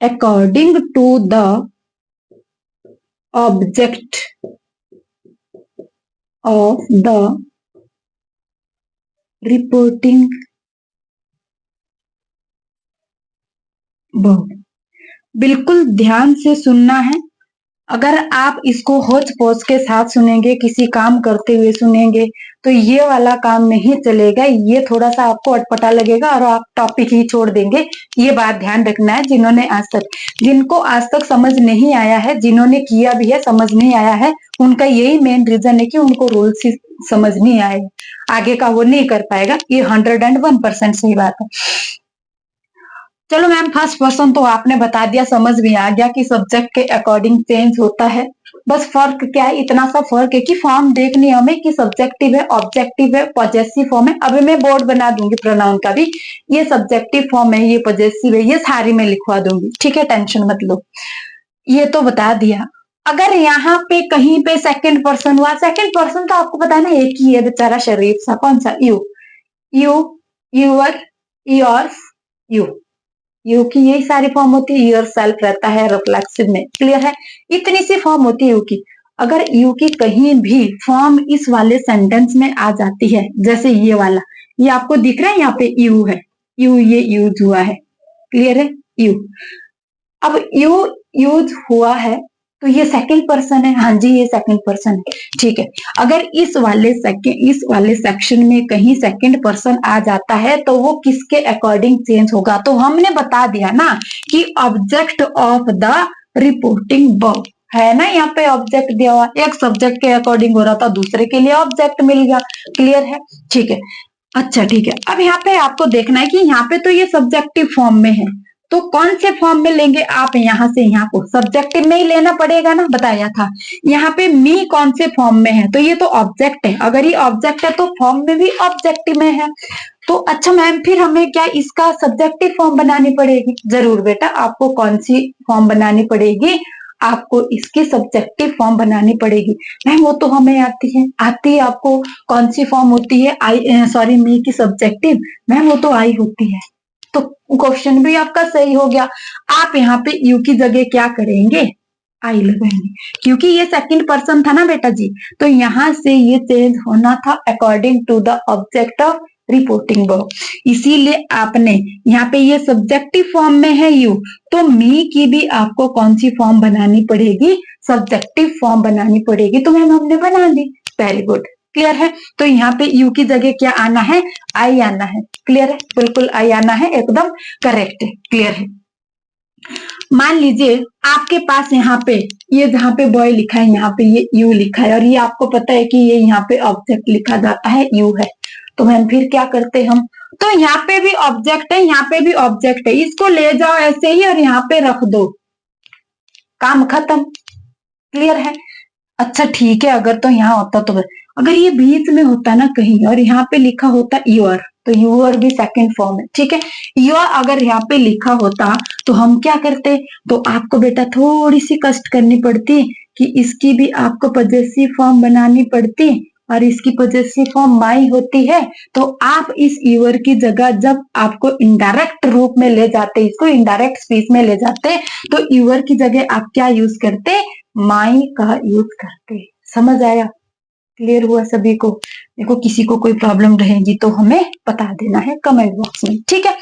according to the object of the reporting verb। बिल्कुल ध्यान से सुनना है। अगर आप इसको होच पोच के साथ सुनेंगे, किसी काम करते हुए सुनेंगे तो ये वाला काम नहीं चलेगा, ये थोड़ा सा आपको अटपटा लगेगा और आप टॉपिक ही छोड़ देंगे। ये बात ध्यान रखना है। जिनको आज तक समझ नहीं आया है, जिन्होंने किया भी है समझ नहीं आया है, उनका यही मेन रीजन है कि उनको रूल्स ही समझ नहीं आए, आगे का वो नहीं कर पाएगा। ये 101% सही बात है। चलो मैम, फर्स्ट पर्सन तो आपने बता दिया, समझ भी आ गया कि सब्जेक्ट के अकॉर्डिंग चेंज होता है। बस फर्क क्या है? इतना सा फर्क है कि फॉर्म देखनी है हमें कि सब्जेक्टिव है, ऑब्जेक्टिव है, पॉजेसिव फॉर्म है। अभी मैं बोर्ड बना दूंगी प्रोनाउन का भी, ये सब्जेक्टिव फॉर्म है, ये पॉजेसिव है, ये सारी मैं लिखवा दूंगी। ठीक है, टेंशन मत लो। ये तो बता दिया। अगर यहाँ पे कहीं पे सेकंड पर्सन हुआ, सेकंड पर्सन तो आपको पता है ना, एक ही है बेचारा शरीफ सा, कौन सा? यू, यूर, योर्स, यू की यही सारी फॉर्म होती है। योर सेल्फ रहता है रिफ्लेक्सिव में। क्लियर है? इतनी सी फॉर्म होती है यू की। अगर यू की कहीं भी फॉर्म इस वाले सेंटेंस में आ जाती है, जैसे ये वाला, ये आपको दिख रहा है यहाँ पे यू है, ये यूज हुआ है। क्लियर है? यू, अब यू यूज हुआ है तो ये सेकंड पर्सन है। हाँ जी, ये सेकंड पर्सन है। ठीक है, अगर इस वाले सेक्शन में कहीं सेकंड पर्सन आ जाता है तो वो किसके अकॉर्डिंग चेंज होगा? तो हमने बता दिया ना कि object of the reporting verb है ना, यहाँ पे ऑब्जेक्ट दिया हुआ, एक सब्जेक्ट के अकॉर्डिंग हो रहा था, दूसरे के लिए ऑब्जेक्ट मिल गया। क्लियर है? ठीक है, अच्छा ठीक है। अब यहाँ पे आपको देखना है कि यहाँ पे तो ये सब्जेक्टिव फॉर्म में है, तो कौन से फॉर्म में लेंगे आप? यहां से यहाँ को सब्जेक्टिव में ही लेना पड़ेगा ना, बताया था। यहाँ पे मी कौन से फॉर्म में है? तो ये तो ऑब्जेक्ट है। अगर ये ऑब्जेक्ट है तो फॉर्म में भी ऑब्जेक्टिव में है। तो अच्छा मैम, फिर हमें क्या इसका सब्जेक्टिव फॉर्म बनानी पड़ेगी? जरूर बेटा, आपको कौन सी फॉर्म बनानी पड़ेगी? आपको इसकी सब्जेक्टिव फॉर्म बनानी पड़ेगी। मैम वो तो हमें आती है आपको कौन सी फॉर्म होती है? मी की सब्जेक्टिव, मैम वो तो आई होती है। तो क्वेश्चन भी आपका सही हो गया। आप यहाँ पे यू की जगह क्या करेंगे? आई लगाएंगे, क्योंकि ये सेकंड पर्सन था ना बेटा जी, तो यहां से ये चेंज होना था according to the object of reporting verb. इसीलिए आपने यहाँ पे ये सब्जेक्टिव फॉर्म में है यू, तो मी की भी आपको कौन सी फॉर्म बनानी पड़ेगी? सब्जेक्टिव फॉर्म बनानी पड़ेगी। तो मैम हमने बना दी, वेरी गुड, क्लियर है। तो यहाँ पे यू की जगह क्या आना है? आई आना है। क्लियर है, बिल्कुल आई आना है, एकदम करेक्ट है, क्लियर है। मान लीजिए आपके पास यहाँ पे ये जहाँ पे बॉय लिखा है, यहाँ पे ये यू लिखा है, और ये आपको पता है कि ये यहाँ पे ऑब्जेक्ट लिखा जाता है यू है। तो मैम फिर क्या करते हम? तो यहाँ पे भी ऑब्जेक्ट है, यहाँ पे भी ऑब्जेक्ट है, इसको ले जाओ ऐसे ही और यहाँ पे रख दो, काम खत्म। क्लियर है? अच्छा ठीक है, अगर तो यहाँ होता तो अगर ये बीच में होता ना कहीं और यहाँ पे लिखा होता यूर, तो यूर भी सेकंड फॉर्म है, ठीक है। यूर अगर यहाँ पे लिखा होता तो हम क्या करते? तो आपको बेटा थोड़ी सी कष्ट करनी पड़ती कि इसकी भी आपको पजेसिव फॉर्म बनानी पड़ती, और इसकी पजेसिव फॉर्म माई होती है। तो आप इस यूर की जगह जब आपको इनडायरेक्ट रूप में ले जाते, इसको इनडायरेक्ट स्पीच में ले जाते, तो यूर की जगह आप क्या यूज करते? माई का यूज करते। समझ आया? क्लियर हुआ सभी को? देखो किसी को कोई प्रॉब्लम रहेगी तो हमें बता देना है कमेंट बॉक्स में, ठीक है।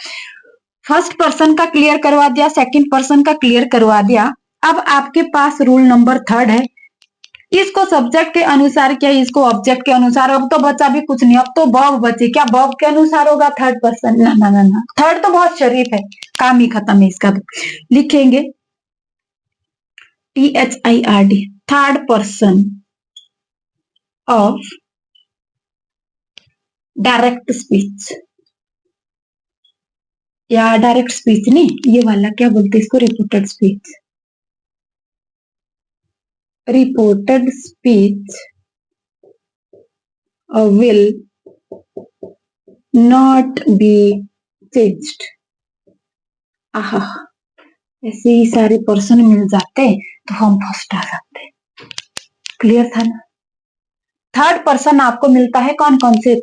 फर्स्ट पर्सन का क्लियर करवा दिया, सेकंड पर्सन का क्लियर करवा दिया। अब आपके पास रूल नंबर थर्ड है, इसको सब्जेक्ट के अनुसार क्या, इसको ऑब्जेक्ट के अनुसार। अब तो बचा भी कुछ नहीं, अब तो वर्ब बचे। क्या वर्ब के अनुसार होगा थर्ड पर्सन? ना ना ना ना, थर्ड तो बहुत शरीफ है, काम ही खत्म है इसका। तो लिखेंगे THIRD, third person of direct speech, या डायरेक्ट स्पीच नहीं, ये वाला क्या बोलते हैं इसको? Reported speech. Reported speech will not be changed. आहा, ऐसे ही सारे पर्सन मिल जाते तो हम फर्स्ट आ जाते। क्लियर था ना? थर्ड पर्सन आपको मिलता है कौन कौन से?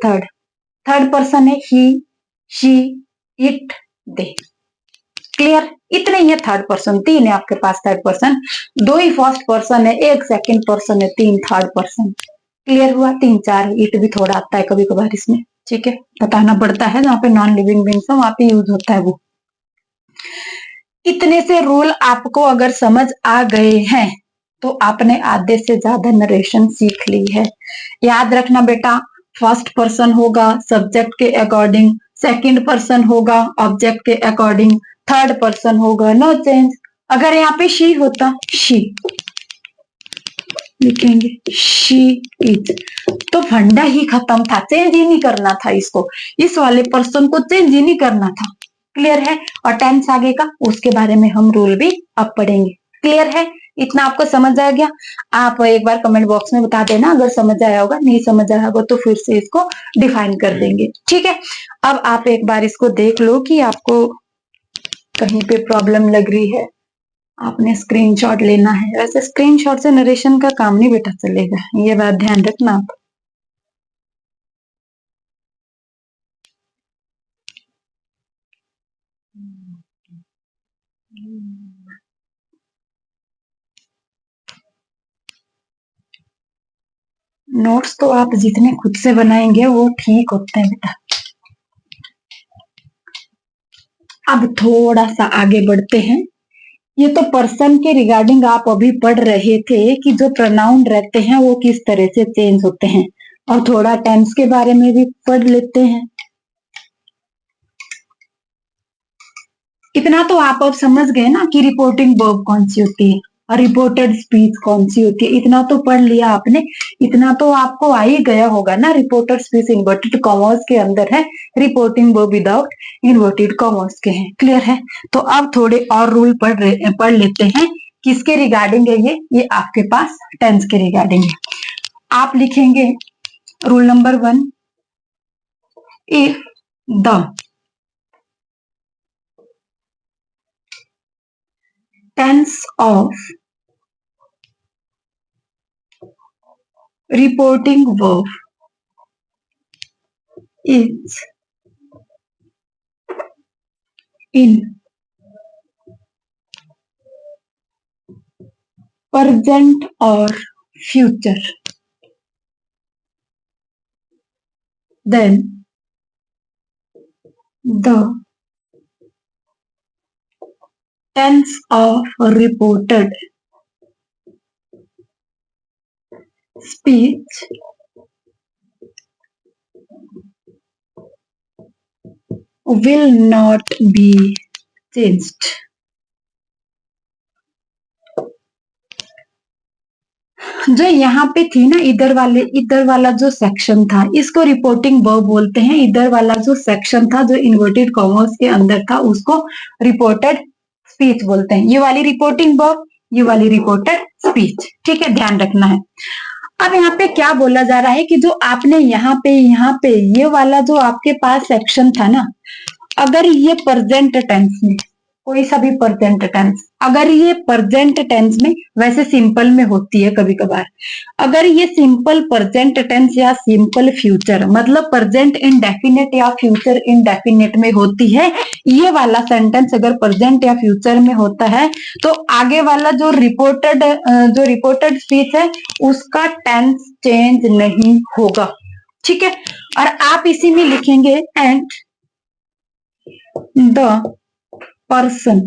थर्ड पर्सन है ही, शी, इट, दे। क्लियर? इतने ही है थर्ड पर्सन, तीन है आपके पास थर्ड पर्सन। दो ही फर्स्ट पर्सन है, एक सेकंड पर्सन है, तीन थर्ड पर्सन। क्लियर हुआ? तीन चार, इट भी थोड़ा आता है कभी कभार इसमें, ठीक है, बताना पड़ता है, जहाँ पे नॉन लिविंग बींग्स है वहां पे यूज होता है वो। इतने से रूल आपको अगर समझ आ गए हैं तो आपने आधे से ज्यादा नरेशन सीख ली है। याद रखना बेटा, फर्स्ट पर्सन होगा सब्जेक्ट के अकॉर्डिंग, सेकंड पर्सन होगा ऑब्जेक्ट के अकॉर्डिंग, थर्ड पर्सन होगा नो चेंज। अगर यहाँ पे शी होता, शी लिखेंगे, शी इज, तो फंडा ही खत्म था, चेंज ही नहीं करना था इसको, इस वाले पर्सन को चेंज ही नहीं करना था। क्लियर है? और टेंस आगे का उसके बारे में हम रूल भी अब पढ़ेंगे। क्लियर है? इतना आपको समझ आ गया? आप एक बार कमेंट बॉक्स में बता देना अगर समझ आया होगा, नहीं समझ आया होगा तो फिर से इसको डिफाइन कर देंगे, ठीक है। अब आप एक बार इसको देख लो कि आपको कहीं पे प्रॉब्लम लग रही है, आपने स्क्रीनशॉट लेना है। वैसे स्क्रीनशॉट से नरेशन का काम नहीं बेटा चलेगा, ये बात ध्यान रखना आप। नोट्स तो आप जितने खुद से बनाएंगे वो ठीक होते हैं बेटा। अब थोड़ा सा आगे बढ़ते हैं। ये तो पर्सन के रिगार्डिंग आप अभी पढ़ रहे थे कि जो प्रोनाउन रहते हैं वो किस तरह से चेंज होते हैं, और थोड़ा टेंस के बारे में भी पढ़ लेते हैं। इतना तो आप अब समझ गए ना कि रिपोर्टिंग वर्ब कौन सी होती है और रिपोर्टेड स्पीच कौन सी होती है। इतना तो पढ़ लिया आपने, इतना तो आपको आ ही गया होगा ना। रिपोर्टेड स्पीच इन्वर्टेड कॉमर्स के अंदर है, reporting verb without inverted commas के हैं। क्लियर है? तो अब थोड़े और रूल पढ़ लेते हैं। किसके रिगार्डिंग है ये आपके पास टेंस के रिगार्डिंग है। आप लिखेंगे rule number 1, if the tense of reporting verb is in present or future, then the tense of reported speech will not be changed. जो यहाँ पे थी ना इधर वाला जो सेक्शन था इसको रिपोर्टिंग वर्ब बोलते हैं। इधर वाला जो सेक्शन था जो इन्वर्टेड कॉमर्स के अंदर था उसको रिपोर्टेड स्पीच बोलते हैं। ये वाली रिपोर्टिंग वर्ब, ये वाली रिपोर्टेड स्पीच। ठीक है, ध्यान रखना है। अब यहाँ पे क्या बोला जा रहा है कि जो आपने यहाँ पे ये वाला जो आपके पास सेक्शन था ना, अगर ये प्रेजेंट टेंस में कोई सा भी प्रेजेंट टेंस, अगर ये प्रेजेंट टेंस में, वैसे सिंपल में होती है कभी कभार, अगर ये सिंपल प्रेजेंट टेंस या सिंपल फ्यूचर मतलब प्रेजेंट इंडेफिनिट या फ्यूचर इंडेफिनिट में होती है, ये वाला सेंटेंस अगर प्रेजेंट या फ्यूचर में होता है तो आगे वाला जो रिपोर्टेड स्पीच है उसका टेंस चेंज नहीं होगा। ठीक है, और आप इसी में लिखेंगे एंड द पर्सन,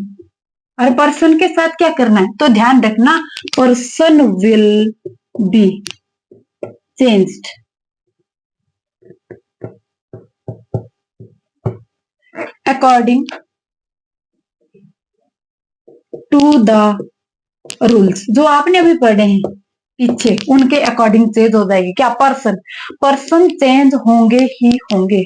और पर्सन के साथ क्या करना है तो ध्यान रखना, person will be changed according to the rules. जो आपने अभी पढ़े हैं पीछे उनके अकॉर्डिंग चेंज हो जाएगी। क्या? पर्सन चेंज होंगे ही होंगे।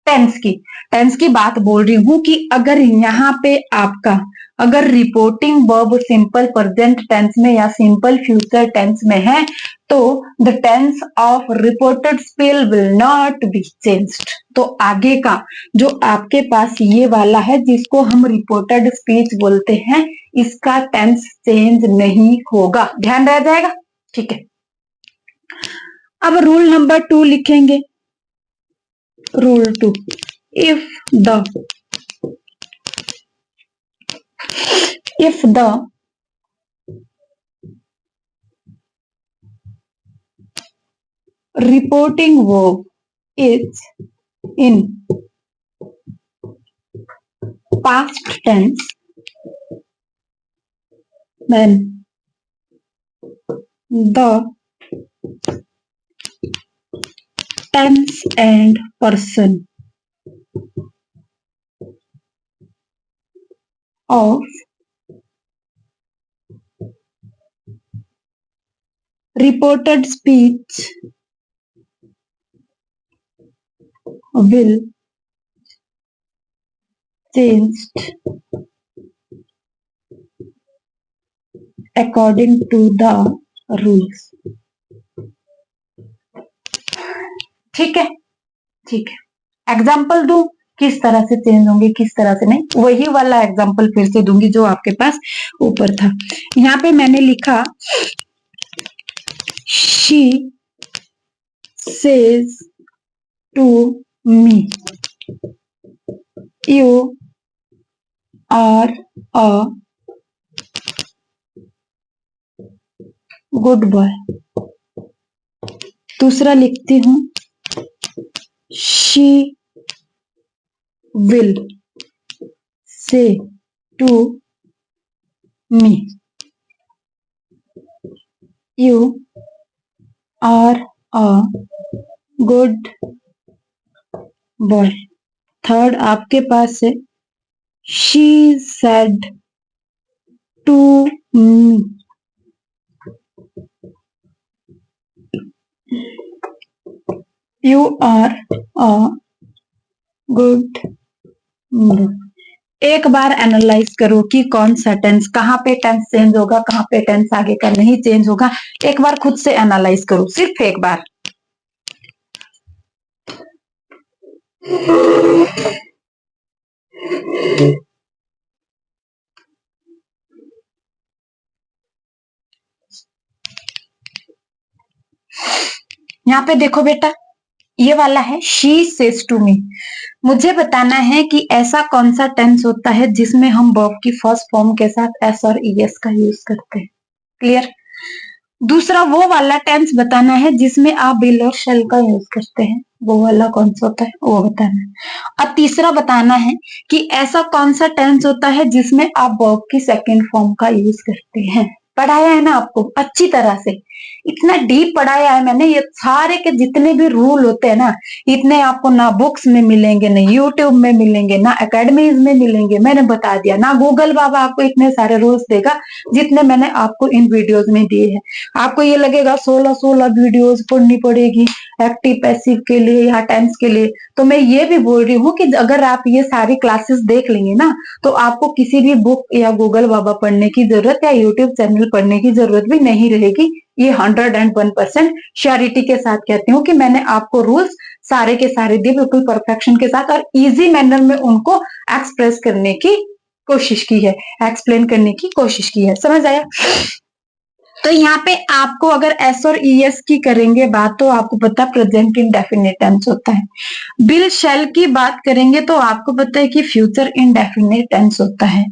टेंस की बात बोल रही हूं कि अगर यहाँ पे आपका अगर reporting verb simple present tense में या सिंपल फ्यूचर टेंस में है तो the tense of reported spell will not be changed. तो आगे का जो आपके पास ये वाला है जिसको हम रिपोर्टेड स्पीच बोलते हैं, इसका टेंस चेंज नहीं होगा, ध्यान रह जाएगा। ठीक है, अब रूल नंबर 2 लिखेंगे। Rule 2. If the reporting verb is in past tense, then the tense and person of reported speech will changed according to the rules। ठीक है, ठीक है। एग्जाम्पल दूं किस तरह से चेंज होंगे किस तरह से नहीं, वही वाला एग्जाम्पल फिर से दूंगी जो आपके पास ऊपर था। यहाँ पे मैंने लिखा she says to me you are a good boy. दूसरा लिखती हूं she will say to me you are a good boy. Third आपके पास है she said to me you are a good boy. एक बार एनालाइज करो कि कौन सा टेंस, कहाँ पे टेंस चेंज होगा, कहाँ पे टेंस आगे का नहीं चेंज होगा। एक बार खुद से एनालाइज करो, सिर्फ एक बार। पे देखो बेटा, ये वाला है शी सेज टू मी। मुझे बताना है कि ऐसा कौन सा टेंस होता है जिसमें हम वर्ब की फर्स्ट फॉर्म के साथ एस और ईएस का यूज करते हैं। क्लियर। दूसरा वो वाला टेंस बताना है जिसमें आप विल और शैल का यूज करते हैं, वो वाला कौन सा होता है वो बताना है। और तीसरा बताना है कि ऐसा कौन सा टेंस होता है जिसमें आप वर्ब की सेकंड फॉर्म का यूज करते हैं। पढ़ाया है ना आपको अच्छी तरह से, इतना डीप पढ़ाया है मैंने। ये सारे के जितने भी रूल होते हैं ना, इतने आपको ना बुक्स में मिलेंगे, ना यूट्यूब में मिलेंगे, ना एकेडमीज में मिलेंगे। मैंने बता दिया ना, गूगल बाबा आपको इतने सारे रूल्स देगा जितने मैंने आपको इन वीडियोस में दिए हैं। आपको ये लगेगा 16 वीडियोस पढ़नी पड़ेगी एक्टिव पैसिव के लिए या टेंस के लिए, तो मैं ये भी बोल रही हूँ कि अगर आप ये सारी क्लासेस देख लेंगे ना, तो आपको किसी भी बुक या गूगल बाबा पढ़ने की जरूरत या यूट्यूब चैनल पढ़ने की जरूरत भी नहीं रहेगी। ये 101% श्योरिटी के साथ कहती हूँ कि मैंने आपको रूल्स सारे के सारे दिए बिल्कुल परफेक्शन के साथ और इजी मैनर में उनको एक्सप्रेस करने की कोशिश की है, एक्सप्लेन करने की कोशिश की है। समझ आया। तो यहाँ पे आपको अगर एस और ईएस की करेंगे बात, तो आपको पता प्रेजेंट इंडेफिनिट टेंस होता है। विल शैल की बात करेंगे तो आपको पता है कि फ्यूचर इंडेफिनिट टेंस होता है।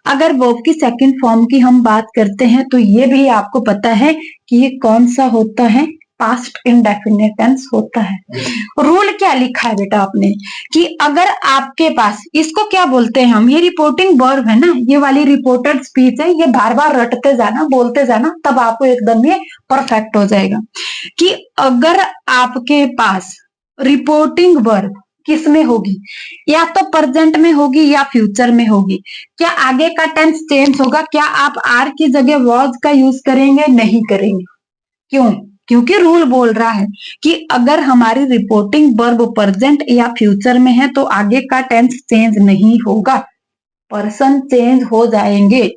अगर वर्ब की सेकंड फॉर्म की हम बात करते हैं तो ये भी आपको पता है कि ये कौन सा होता है, पास्ट इंडेफिनिट टेंस होता है। रूल क्या लिखा है बेटा आपने कि अगर आपके पास, इसको क्या बोलते हैं हम, ये रिपोर्टिंग वर्ब है ना, ये वाली रिपोर्टेड स्पीच है, ये बार बार रटते जाना, बोलते जाना, तब आपको एकदम ये परफेक्ट हो जाएगा। कि अगर आपके पास रिपोर्टिंग वर्ब किस में होगी, या तो प्रेजेंट में होगी या फ्यूचर में होगी, क्या आगे का टेंस चेंज होगा? क्या आप आर की जगह वॉज का यूज करेंगे? नहीं करेंगे। क्यों? क्योंकि रूल बोल रहा है कि अगर हमारी रिपोर्टिंग वर्ब प्रेजेंट या फ्यूचर में है तो आगे का टेंस चेंज नहीं होगा, पर्सन चेंज हो जाएंगे।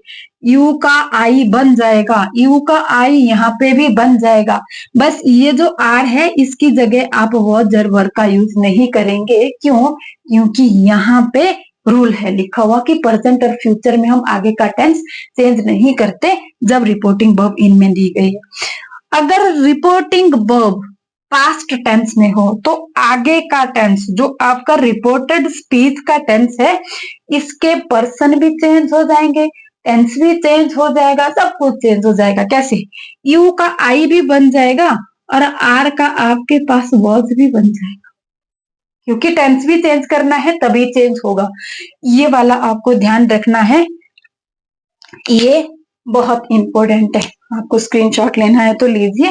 यू का आई बन जाएगा, यू का आई यहाँ पे भी बन जाएगा। बस ये जो आर है इसकी जगह आप वॉज और वर का यूज नहीं करेंगे। क्यों? क्योंकि यहाँ पे रूल है लिखा हुआ कि प्रेजेंट और फ्यूचर में हम आगे का टेंस चेंज नहीं करते जब रिपोर्टिंग वर्ब इनमें दी गई है। अगर रिपोर्टिंग वर्ब पास्ट टेंस में हो तो आगे का टेंस जो आपका रिपोर्टेड स्पीच का टेंस है, इसके पर्सन भी चेंज हो जाएंगे, टेंस भी चेंज हो जाएगा, सब कुछ चेंज हो जाएगा। कैसे? यू का आई भी बन जाएगा और आर का आपके पास वॉज भी बन जाएगा, क्योंकि टेंस भी चेंज करना है तभी चेंज होगा। ये वाला आपको ध्यान रखना है, ये बहुत इंपॉर्टेंट है। आपको स्क्रीनशॉट लेना है तो लीजिए,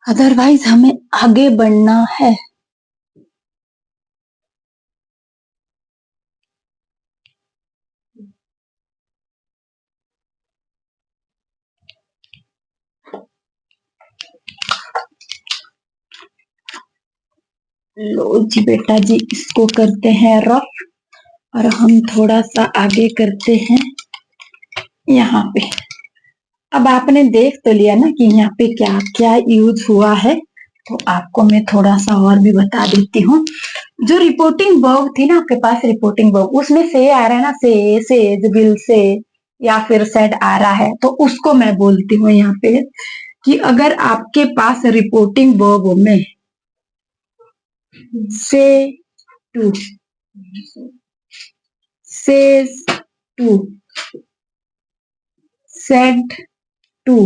अदरवाइज हमें आगे बढ़ना है। लो जी बेटा जी, इसको करते हैं रफ और हम थोड़ा सा आगे करते हैं यहाँ पे। अब आपने देख तो लिया ना कि यहाँ पे क्या क्या यूज हुआ है, तो आपको मैं थोड़ा सा और भी बता देती हूँ। जो रिपोर्टिंग वर्ब थी ना आपके पास, रिपोर्टिंग वर्ब, उसमें से आ रहा है ना, से, सेज, विल से या फिर सेड आ रहा है, तो उसको मैं बोलती हूँ यहाँ पे कि अगर आपके पास रिपोर्टिंग वर्ब में say to, says to, said to,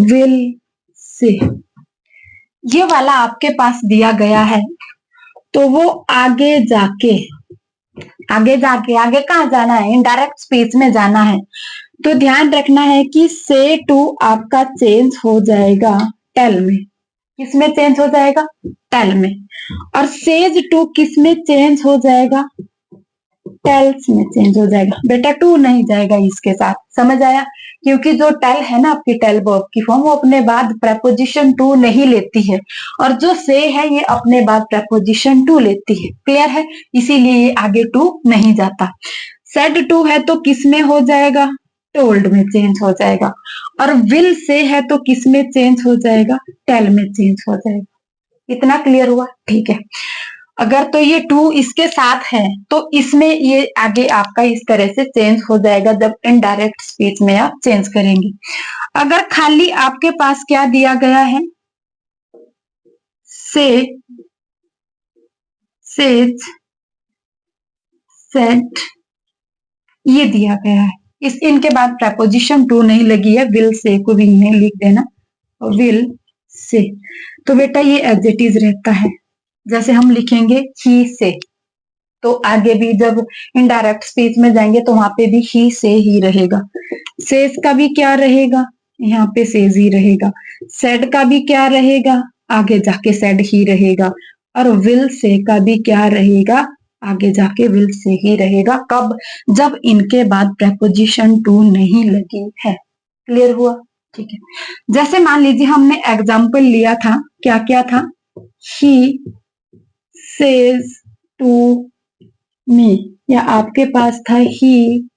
will say, ये वाला आपके पास दिया गया है, तो वो आगे जाके आगे कहाँ जाना है? इनडायरेक्ट स्पीच में जाना है। तो ध्यान रखना है कि से टू आपका चेंज हो जाएगा टेल में। किस में चेंज हो जाएगा? टेल में। और सेज टू किस में चेंज हो जाएगा? टेल्स में चेंज हो जाएगा। बेटा टू नहीं जाएगा इसके साथ, समझ आया? क्योंकि जो टेल है ना आपकी टेल वर्ब की फॉर्म, वो अपने बाद प्रेपोजिशन टू नहीं लेती है, और जो से है ये अपने बाद प्रेपोजिशन टू लेती है। क्लियर है? इसीलिए ये आगे टू नहीं जाता। सेड टू है तो किस में हो जाएगा? टोल्ड में चेंज हो जाएगा। और विल से है तो किस में चेंज हो जाएगा? टेल में चेंज हो जाएगा। इतना क्लियर हुआ? ठीक है। अगर तो ये टू इसके साथ है तो इसमें ये आगे आपका इस तरह से चेंज हो जाएगा जब इनडायरेक्ट स्पीच में आप चेंज करेंगे। अगर खाली आपके पास क्या दिया गया है? से, सेज, सेड, ये दिया गया है। इस इनके बाद प्रपोजिशन टू नहीं लगी है, विल से को भी नहीं लिख देना, विल से। तो बेटा ये एडजेक्टिव रहता है। जैसे हम लिखेंगे ही से, तो आगे भी जब इनडायरेक्ट स्पीच में जाएंगे तो वहां पे भी ही से ही रहेगा। सेज का भी क्या रहेगा, यहाँ पे सेज ही रहेगा। सेड का भी क्या रहेगा, आगे जाके सेड ही रहेगा। और विल से का भी क्या रहेगा, आगे जाके विल से ही रहेगा। कब, जब इनके बाद प्रपोजिशन टू नहीं लगी है। क्लियर हुआ? ठीक है। जैसे मान लीजिए हमने एग्जाम्पल लिया था, क्या क्या था, ही सेज टू मी, या आपके पास था ही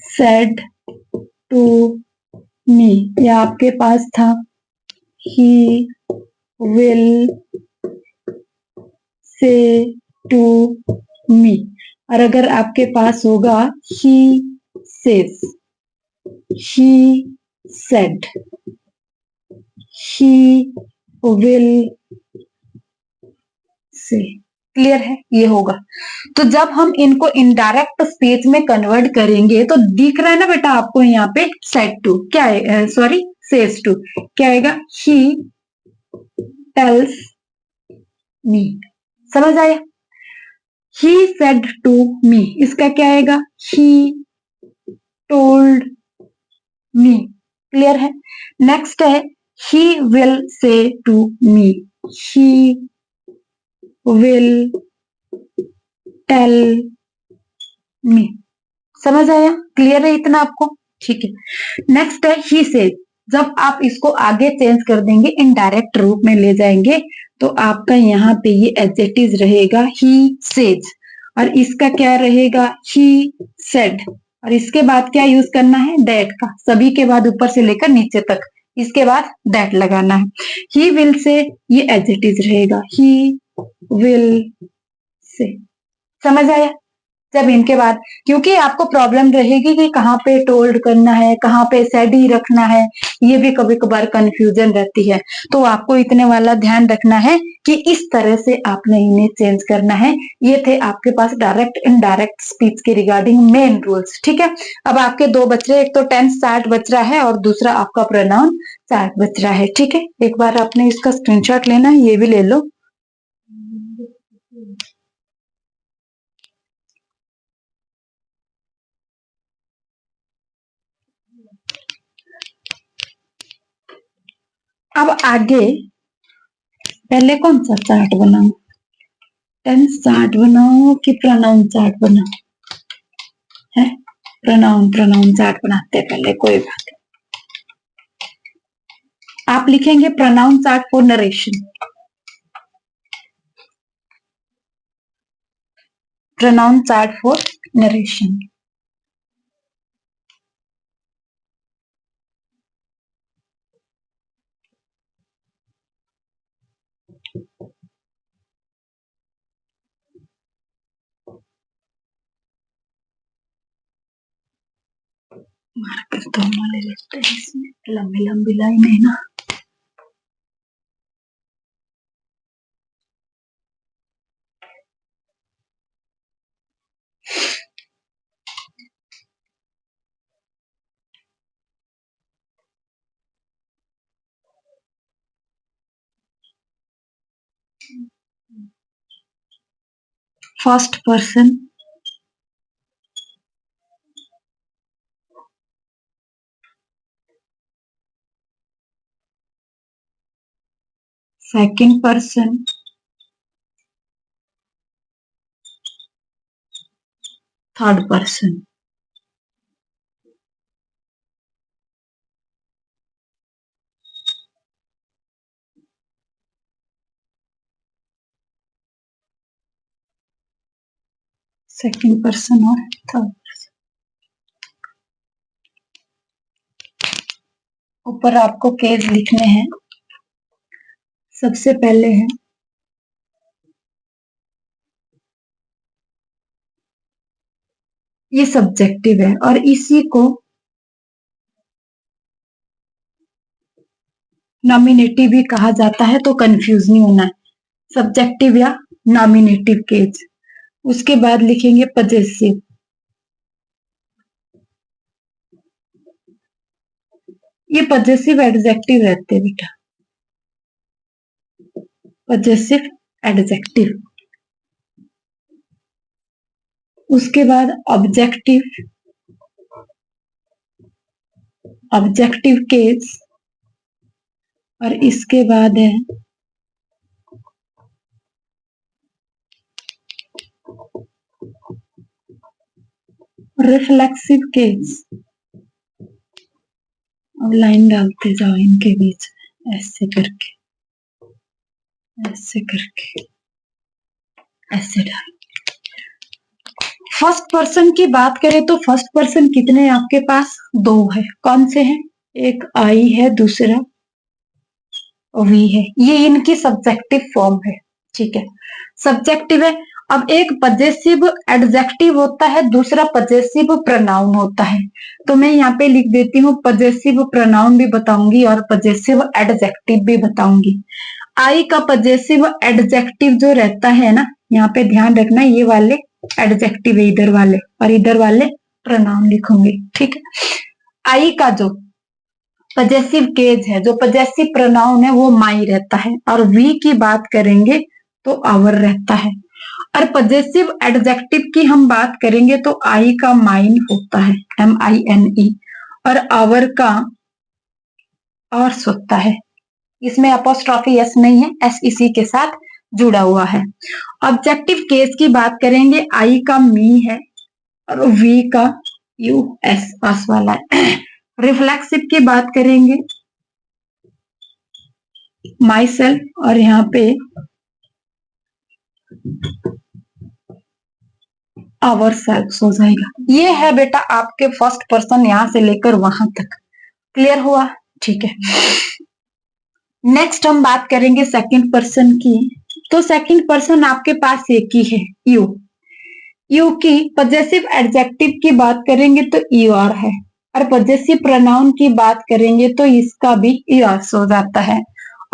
सेड टू मी, या आपके पास था ही विल से टू मी। और अगर आपके पास होगा he says, he said, he will से। क्लियर है? ये होगा। तो जब हम इनको इनडायरेक्ट स्पीच में कन्वर्ट करेंगे तो दिख रहा है ना बेटा आपको यहाँ पे सेड टू क्या है, सॉरी सेज टू क्या आएगा, ही टेल्स मी। समझ आया? ही सेड टू मी, इसका क्या आएगा, ही टोल्ड मी। क्लियर है? नेक्स्ट है he will say to me, he will tell me. समझ आया? क्लियर है इतना आपको? ठीक है। नेक्स्ट है ही सेज। जब आप इसको आगे चेंज कर देंगे, इनडायरेक्ट रूप में ले जाएंगे, तो आपका यहाँ पे ये एडजेक्टिव रहेगा ही सेज, और इसका क्या रहेगा, ही सेड, और इसके बाद क्या यूज करना है, दैट का। सभी के बाद ऊपर से लेकर नीचे तक, इसके बाद दैट लगाना है। ही विल से ये एडजेक्टिव रहेगा, ही विल से। समझ आया? जब इनके बाद, क्योंकि आपको प्रॉब्लम रहेगी कि कहाँ पे टोल्ड करना है, कहाँ पे सेड ही रखना है, ये भी कभी कभार कंफ्यूजन रहती है। तो आपको इतने वाला ध्यान रखना है कि इस तरह से आपने इन्हें चेंज करना है। ये थे आपके पास डायरेक्ट इनडायरेक्ट स्पीच के रिगार्डिंग मेन रूल्स। ठीक है। अब आपके दो बच रहे, एक तो टेंस चार्ट बच रहा है और दूसरा आपका प्रोनाउन चार्ट बच रहा है। ठीक है, एक बार आपने इसका स्क्रीनशॉट लेना है, ये भी ले लो। अब आगे पहले कौन सा चार्ट बनाऊं, टेंस चार्ट बनाओ कि प्रोनाउन चार्ट बनाओ, है प्रोनाउन चार्ट बनाते हैं पहले, कोई बात नहीं। आप लिखेंगे pronoun chart for narration, pronoun chart for narration. Marker तो हमारे लगते हैं इसमें, लंबी लंबी लाइन है ना। First person, second person, third person. Second person और थर्ड। ऊपर आपको केस लिखने हैं। सबसे पहले है ये सब्जेक्टिव है, और इसी को नॉमिनेटिव भी कहा जाता है, तो कंफ्यूज नहीं होना है, सब्जेक्टिव या नॉमिनेटिव केस। उसके बाद लिखेंगे पजेसिव। ये पजेसिव एडजेक्टिव रहते हैं बेटा, पजेसिव एडजेक्टिव। उसके बाद ऑब्जेक्टिव, ऑब्जेक्टिव केस, और इसके बाद है रिफ्लेक्सिव केस। अब लाइन डालते जाओ इनके बीच, ऐसे करके, ऐसे करके, ऐसे डाल। फर्स्ट पर्सन की बात करें तो फर्स्ट पर्सन कितने हैं आपके पास? 2 है। कौन से हैं? एक आई है, दूसरा वी है। ये इनकी सब्जेक्टिव फॉर्म है, ठीक है, सब्जेक्टिव है। अब एक पजेसिव एडजेक्टिव होता है, दूसरा पजेसिव प्रोनाउन होता है। तो मैं यहाँ पे लिख देती हूँ, पजेसिव प्रोनाउन भी बताऊंगी और पजेसिव एडजेक्टिव भी बताऊंगी। आई का पजेसिव एडजेक्टिव जो रहता है ना, यहाँ पे ध्यान रखना, ये वाले एडजेक्टिव है इधर वाले, और इधर वाले प्रोनाउन लिखूंगी, ठीक है। आई का जो पजेसिव केज है, जो पजेसिव प्रोनाउन है, वो माई रहता है, और वी की बात करेंगे तो आवर रहता है। और पजेसिव एडजेक्टिव की हम बात करेंगे तो आई का माइन होता है, MINE, और आवर का आवर्स होता है। इसमें अपोस्ट्रॉफी एस नहीं है, एस इसी के साथ जुड़ा हुआ है। ऑब्जेक्टिव केस की बात करेंगे, आई का मी है और वी का US पास वाला है। रिफ्लेक्सिव की बात करेंगे, माई सेल्फ, और यहाँ पे आवर सेल्फ हो जाएगा। ये है बेटा आपके फर्स्ट पर्सन यहां से लेकर वहां तक। क्लियर हुआ? ठीक है। नेक्स्ट हम बात करेंगे सेकंड पर्सन की। तो सेकंड पर्सन आपके पास एक ही है, यू। यू की पजेसिव एडजेक्टिव की बात करेंगे तो यूर है, और पजेसिव प्रोनाउन की बात करेंगे तो इसका भी यूर्स हो जाता है।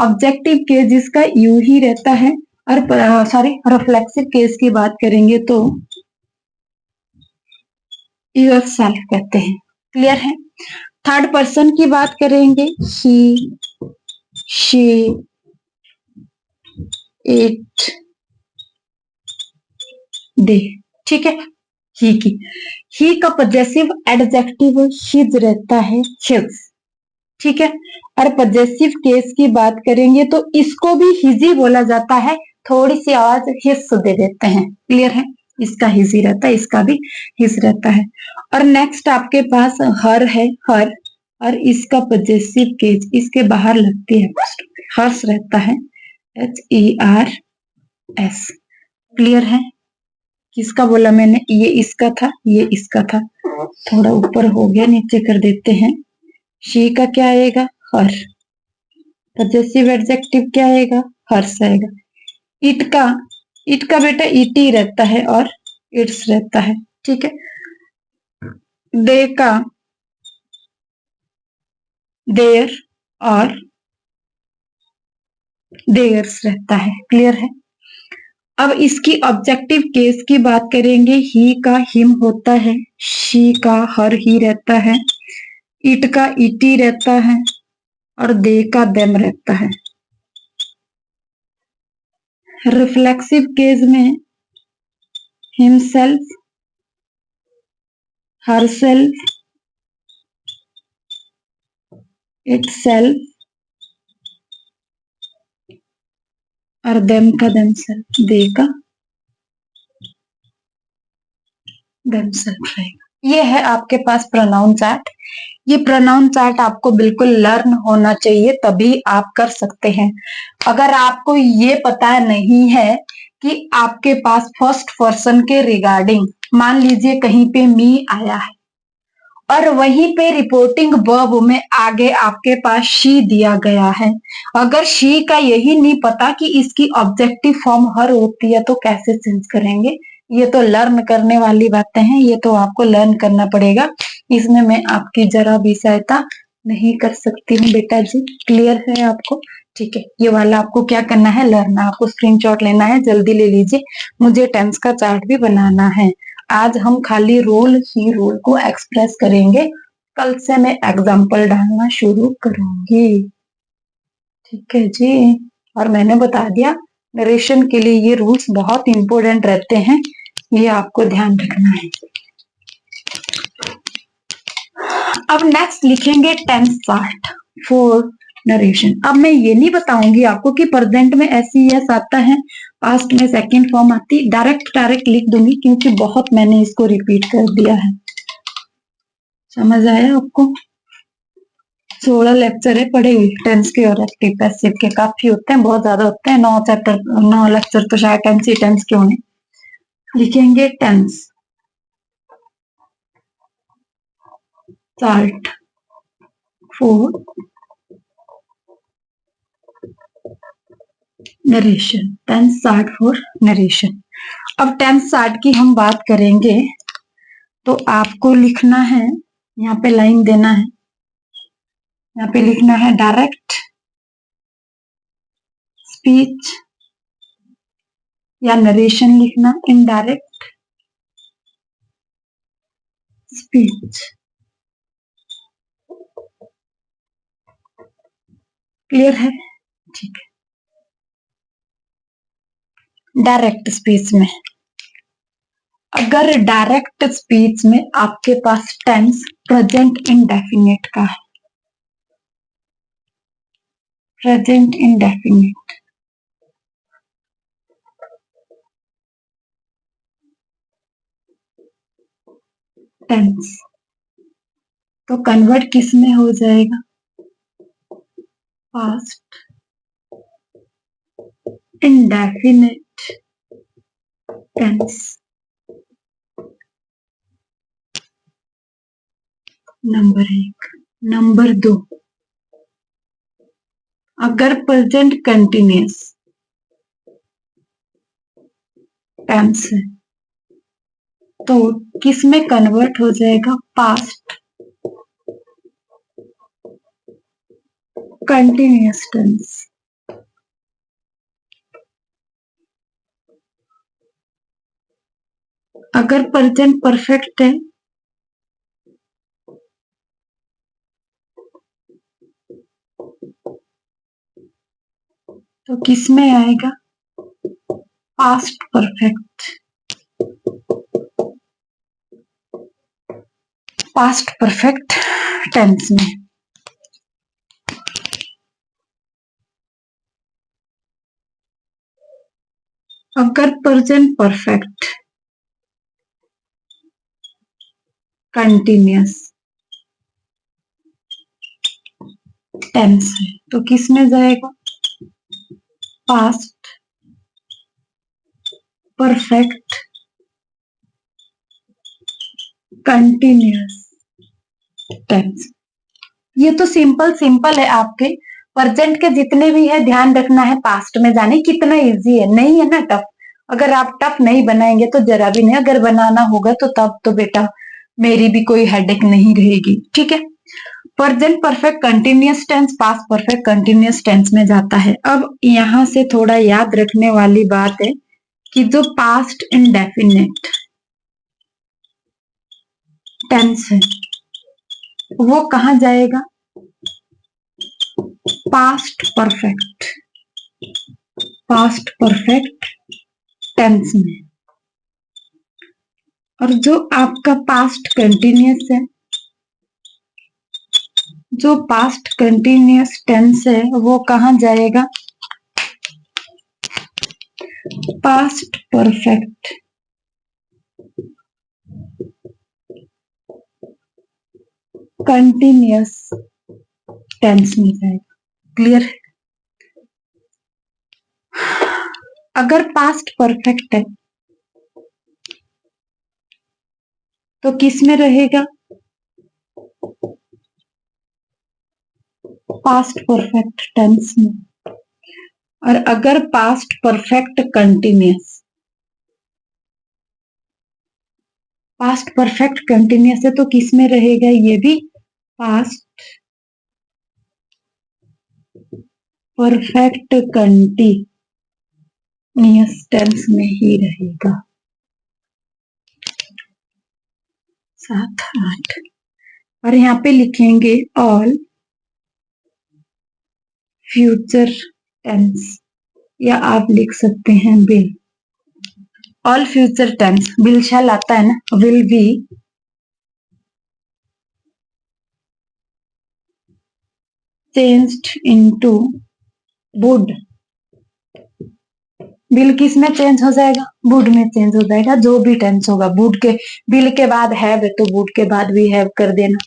ऑब्जेक्टिव केस जिसका यू ही रहता है, और रिफ्लेक्सिव केस की बात करेंगे तो योरसेल्फ कहते हैं। क्लियर है? थर्ड पर्सन की बात करेंगे, ही, शी, इट, दे, ठीक है। ही का पजेसिव एडजेक्टिव हिज रहता है, हिज, ठीक है। और पजेसिव केस की बात करेंगे तो इसको भी हिज ही बोला जाता है, थोड़ी सी आवाज हिस दे देते हैं। क्लियर है? इसका हिज ही रहता है, इसका भी हिज रहता है। और नेक्स्ट आपके पास हर है, हर, और इसका पजेसिव केस इसके बाहर लगती है, हर्ष रहता है, HERS। क्लियर है? किसका बोला मैंने? ये इसका था, ये इसका था, थोड़ा ऊपर हो गया, नीचे कर देते हैं। शी का क्या आएगा? हर। पजेसिव एडजेक्टिव क्या आएगा? हर्ष आएगा। इट का बेटा इट ही रहता है और इट्स रहता है, ठीक है। दे का देयर और देयर्स रहता है। क्लियर है? अब इसकी ऑब्जेक्टिव केस की बात करेंगे, ही का हिम होता है, शी का हर ही रहता है, इट का इट ही रहता है, और दे का देम रहता है। रिफ्लेक्सिव केस में हिमसेल्फ, हरसेल्फ, इटसेल्फ, और देम का देमसेल्फ, दे का देमसेल्फ रहेगा। ये है आपके पास प्रोनाउन चार्ट। ये प्रोनाउन चार्ट आपको बिल्कुल लर्न होना चाहिए, तभी आप कर सकते हैं। अगर आपको ये पता नहीं है कि आपके पास फर्स्ट पर्सन के रिगार्डिंग, मान लीजिए कहीं पे मी आया है और वहीं पे रिपोर्टिंग वर्ब में आगे आपके पास शी दिया गया है, अगर शी का यही नहीं पता कि इसकी ऑब्जेक्टिव फॉर्म हर होती है तो कैसे चेंज करेंगे? ये तो लर्न करने वाली बातें हैं, ये तो आपको लर्न करना पड़ेगा। इसमें मैं आपकी जरा भी सहायता नहीं कर सकती हूँ बेटा जी। क्लियर है आपको? ठीक है, ये वाला आपको क्या करना है, लर्न। आपको स्क्रीनशॉट लेना है, जल्दी ले लीजिए, मुझे टेंस का चार्ट भी बनाना है। आज हम खाली रूल ही रूल को एक्सप्रेस करेंगे, कल से मैं एग्जाम्पल डालना शुरू करूंगी। ठीक है जी। और मैंने बता दिया नरेशन के लिए ये रूल्स बहुत इंपॉर्टेंट रहते हैं, ये आपको ध्यान रखना है। अब नेक्स्ट लिखेंगे टेंस पार्ट फॉर नरेशन। अब मैं ये नहीं बताऊंगी आपको कि प्रेजेंट में ऐसी यस आता है, पास्ट में सेकंड फॉर्म आती, डायरेक्ट लिख दूंगी क्योंकि बहुत मैंने इसको रिपीट कर दिया है। समझ आया आपको? 16 लेक्चर है पढ़े हुए टेंस के और एक्टिव पैसिव के, काफी होते हैं, बहुत ज्यादा होते हैं। 9 लेक्चर तो शायद टेंस ही टेंस के होने। लिखेंगे tense chart for narration, tense chart for narration. अब टेंस चार्ट की हम बात करेंगे तो आपको लिखना है, यहाँ पे लाइन देना है, यहाँ पे लिखना है डायरेक्ट स्पीच या नरेशन लिखना, इनडायरेक्ट स्पीच। क्लियर है? ठीक है। डायरेक्ट स्पीच में, अगर डायरेक्ट स्पीच में आपके पास टेंस प्रेजेंट इंडेफिनिट का है, प्रेजेंट इंडेफिनिट, टेंस, तो कन्वर्ट किस में हो जाएगा, past indefinite tense. Number 1। Number 2, अगर प्रेजेंट कंटिन्यूअस टेंस है तो किस में कन्वर्ट हो जाएगा, पास्ट कंटिन्यूअस टेंस। अगर प्रेजेंट परफेक्ट है तो किस में आएगा, past perfect, past perfect tense में। अगर प्रेजेंट परफेक्ट कंटिन्यूअस टेंस है तो किस में जाएगा, पास्ट परफेक्ट कंटिन्यूअस टेंस। ये तो सिंपल है आपके प्रेजेंट के जितने भी है, ध्यान रखना है पास्ट में जाने। कितना इजी है, नहीं है ना टफ। अगर आप टफ नहीं बनाएंगे तो जरा भी नहीं, अगर बनाना होगा तो तब तो बेटा मेरी भी कोई हेडेक नहीं रहेगी। ठीक है, present perfect continuous tense past perfect continuous tense में जाता है। अब यहां से थोड़ा याद रखने वाली बात है कि जो पास्ट इंडेफिनिट टेंस है वो कहां जाएगा, past perfect, past perfect tense में। और जो आपका पास्ट कंटिन्यूअस है, जो पास्ट कंटिन्यूअस टेंस है वो कहां जाएगा, पास्ट परफेक्ट कंटिन्यूअस टेंस में जाएगा। क्लियर है? अगर पास्ट परफेक्ट है तो किस में रहेगा, पास्ट परफेक्ट टेंस में। और अगर past perfect continuous, past perfect continuous है तो किस में रहेगा, ये भी पास्ट परफेक्ट कंटिन्यूअस टेंस में ही रहेगा। 7 8 और यहाँ पे लिखेंगे ऑल फ्यूचर टेंस, या आप लिख सकते हैं will. All future tense will shall आता है ना, will be changed into would. Will किस में चेंज हो जाएगा? वुड में चेंज हो जाएगा। जो भी टेंस होगा वुड के, विल के बाद हैव है तो वुड के बाद भी हैव कर देना,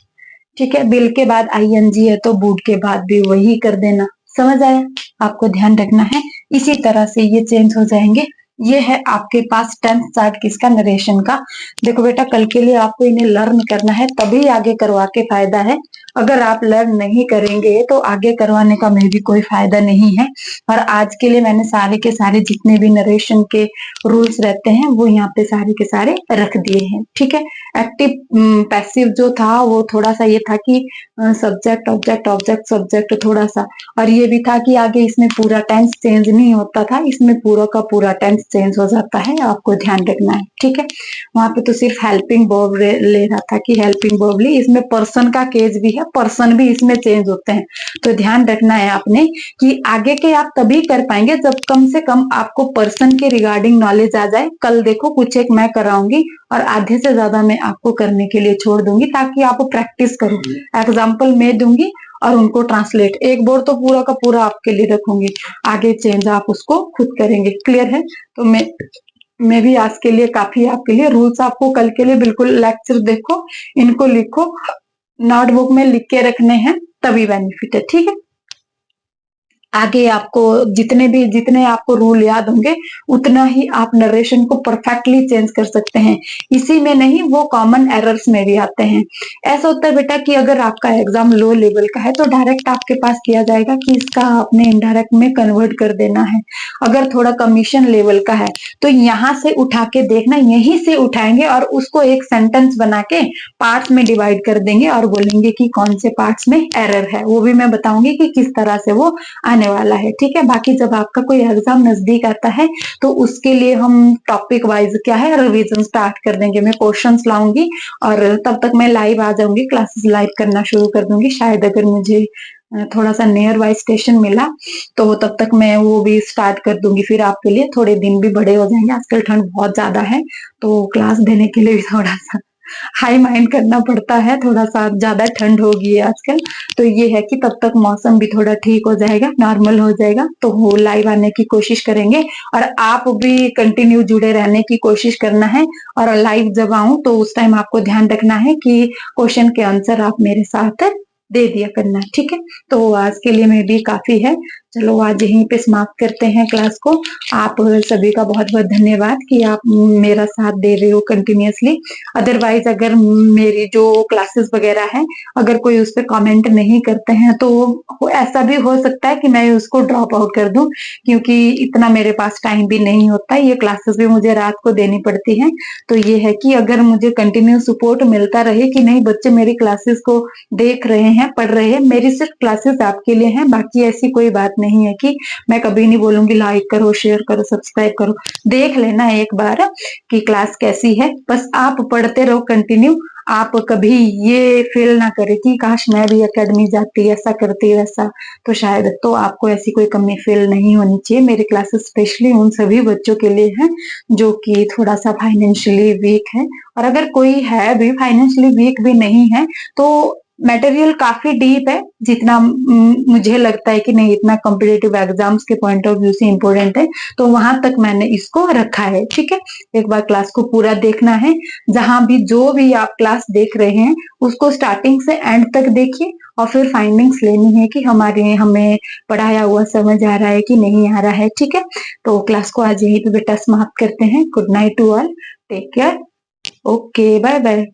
ठीक है। विल के बाद आईएनजी है तो वुड के बाद भी वही कर देना। समझ आया? आपको ध्यान रखना है। इसी तरह से ये चेंज हो जाएंगे। ये है आपके पास टेंस चार्ट किसका? नरेशन का। देखो बेटा, कल के लिए आपको इन्हें लर्न करना है, तभी आगे करवा के फायदा है। अगर आप लर्न नहीं करेंगे तो आगे करवाने का में भी कोई फायदा नहीं है। और आज के लिए मैंने सारे के सारे जितने भी नरेशन के रूल्स रहते हैं वो यहाँ पे सारे के सारे रख दिए हैं, ठीक है। एक्टिव पैसिव जो था वो थोड़ा सा ये था कि सब्जेक्ट ऑब्जेक्ट ऑब्जेक्ट सब्जेक्ट थोड़ा सा, और ये भी था कि आगे इसमें पूरा टेंस चेंज नहीं होता था, इसमें पूरा का पूरा टेंस चेंज हो जाता है। आपको ध्यान रखना है, ठीक है। वहां पे तो सिर्फ हेल्पिंग वर्ब ले रहा था कि हेल्पिंग वर्ब ली। इसमें पर्सन का केस भी है, पर्सन भी इसमें चेंज होते हैं। तो ध्यान रखना है आपने कि आगे के आप तभी कर पाएंगे जब कम से कम आपको पर्सन के रिगार्डिंग नॉलेज आ जाए। कल देखो कुछ एक मैं कराऊंगी और आधे से ज्यादा मैं आपको करने के लिए छोड़ दूंगी ताकि आप प्रैक्टिस करो। एग्जाम्पल मैं दूंगी और उनको ट्रांसलेट, एक बोर्ड तो पूरा का पूरा आपके लिए रखूंगी, आगे चेंज आप उसको खुद करेंगे। क्लियर है? तो मैं भी आज के लिए काफी आपके लिए रूल्स आपको कल के लिए बिल्कुल लेक्चर देखो, इनको लिखो, नोटबुक में लिख के रखने हैं, तभी बेनिफिट है, ठीक है। आगे आपको जितने आपको रूल याद होंगे उतना ही आप नरेशन को परफेक्टली चेंज कर सकते हैं। इसी में नहीं, वो कॉमन एरर्स में भी आते हैं। ऐसा होता है बेटा कि अगर आपका एग्जाम लो लेवल का है तो डायरेक्ट आपके पास किया जाएगा कि इसका आपने इनडायरेक्ट में कन्वर्ट कर देना है। अगर थोड़ा कमीशन लेवल का है तो यहाँ से उठा के देखना, यहीं से उठाएंगे और उसको एक सेंटेंस बना के पार्ट्स में डिवाइड कर देंगे और बोलेंगे कि कौन से पार्ट्स में एरर है। वो भी मैं बताऊंगी कि किस तरह से वो आने वाला है, ठीक है। बाकी जब आपका कोई एग्जाम नजदीक आता है तो उसके लिए हम टॉपिक वाइज क्या है रिवीजन स्टार्ट कर देंगे। मैं क्वेश्चंस लाऊंगी और तब तक मैं लाइव आ जाऊंगी, क्लासेस लाइव करना शुरू कर दूंगी। शायद अगर मुझे थोड़ा सा नियर बाय स्टेशन मिला तो तब तक मैं वो भी स्टार्ट कर दूंगी। फिर आपके लिए थोड़े दिन भी बड़े हो जाएंगे। आजकल ठंड बहुत ज्यादा है तो क्लास देने के लिए भी थोड़ा सा हाई माइंड करना पड़ता है, थोड़ा सा ज्यादा ठंड हो गई है आजकल। तो ये है कि तब तक मौसम भी थोड़ा ठीक हो जाएगा, नॉर्मल हो जाएगा, तो वो लाइव आने की कोशिश करेंगे। और आप भी कंटिन्यू जुड़े रहने की कोशिश करना है। और लाइव जब आऊं तो उस टाइम आपको ध्यान रखना है कि क्वेश्चन के आंसर आप मेरे साथ दे दिया करना, ठीक है। तो आज के लिए में भी काफी है। चलो आज यहीं पे समाप्त करते हैं क्लास को। आप सभी का बहुत बहुत धन्यवाद कि आप मेरा साथ दे रहे हो कंटिन्यूअसली। अदरवाइज अगर मेरी जो क्लासेस वगैरह है अगर कोई उस पर कमेंट नहीं करते हैं तो ऐसा भी हो सकता है कि मैं उसको ड्रॉप आउट कर दूं, क्योंकि इतना मेरे पास टाइम भी नहीं होता। ये क्लासेस भी मुझे रात को देनी पड़ती है। तो ये है कि अगर मुझे कंटिन्यू सपोर्ट मिलता रहे कि नहीं बच्चे मेरी क्लासेस को देख रहे हैं, पढ़ रहे हैं, मेरी सिर्फ क्लासेस आपके लिए हैं, बाकी ऐसी कोई बात नहीं है कि मैं कभी नहीं बोलूंगी लाइक करो, शेयर करो, सब्सक्राइब करो। देख लेना एक बार कि क्लास कैसी है, बस आप पढ़ते रहो कंटिन्यू। आप कभी ये फील ना करें कि काश मैं भी एकेडमी जाती, ऐसा करती वैसा, तो शायद तो आपको ऐसी कोई कमी फील नहीं होनी चाहिए। मेरी क्लासेस स्पेशली उन सभी बच्चों के लिए हैं जो कि थोड़ा सा फाइनेंशियली वीक है। और अगर कोई है भी फाइनेंशियली वीक भी नहीं है तो मटेरियल काफी डीप है, जितना मुझे लगता है कि नहीं इतना कॉम्पिटेटिव एग्जाम्स के पॉइंट ऑफ व्यू से इम्पोर्टेंट है, तो वहां तक मैंने इसको रखा है, ठीक है। एक बार क्लास को पूरा देखना है, जहां भी जो भी आप क्लास देख रहे हैं उसको स्टार्टिंग से एंड तक देखिए और फिर फाइंडिंग्स लेनी है कि हमें पढ़ाया हुआ समझ आ रहा है कि नहीं आ रहा है, ठीक है। तो क्लास को आज यही पे बेटा समाप्त करते हैं। Good night to all, take care, okay, bye bye.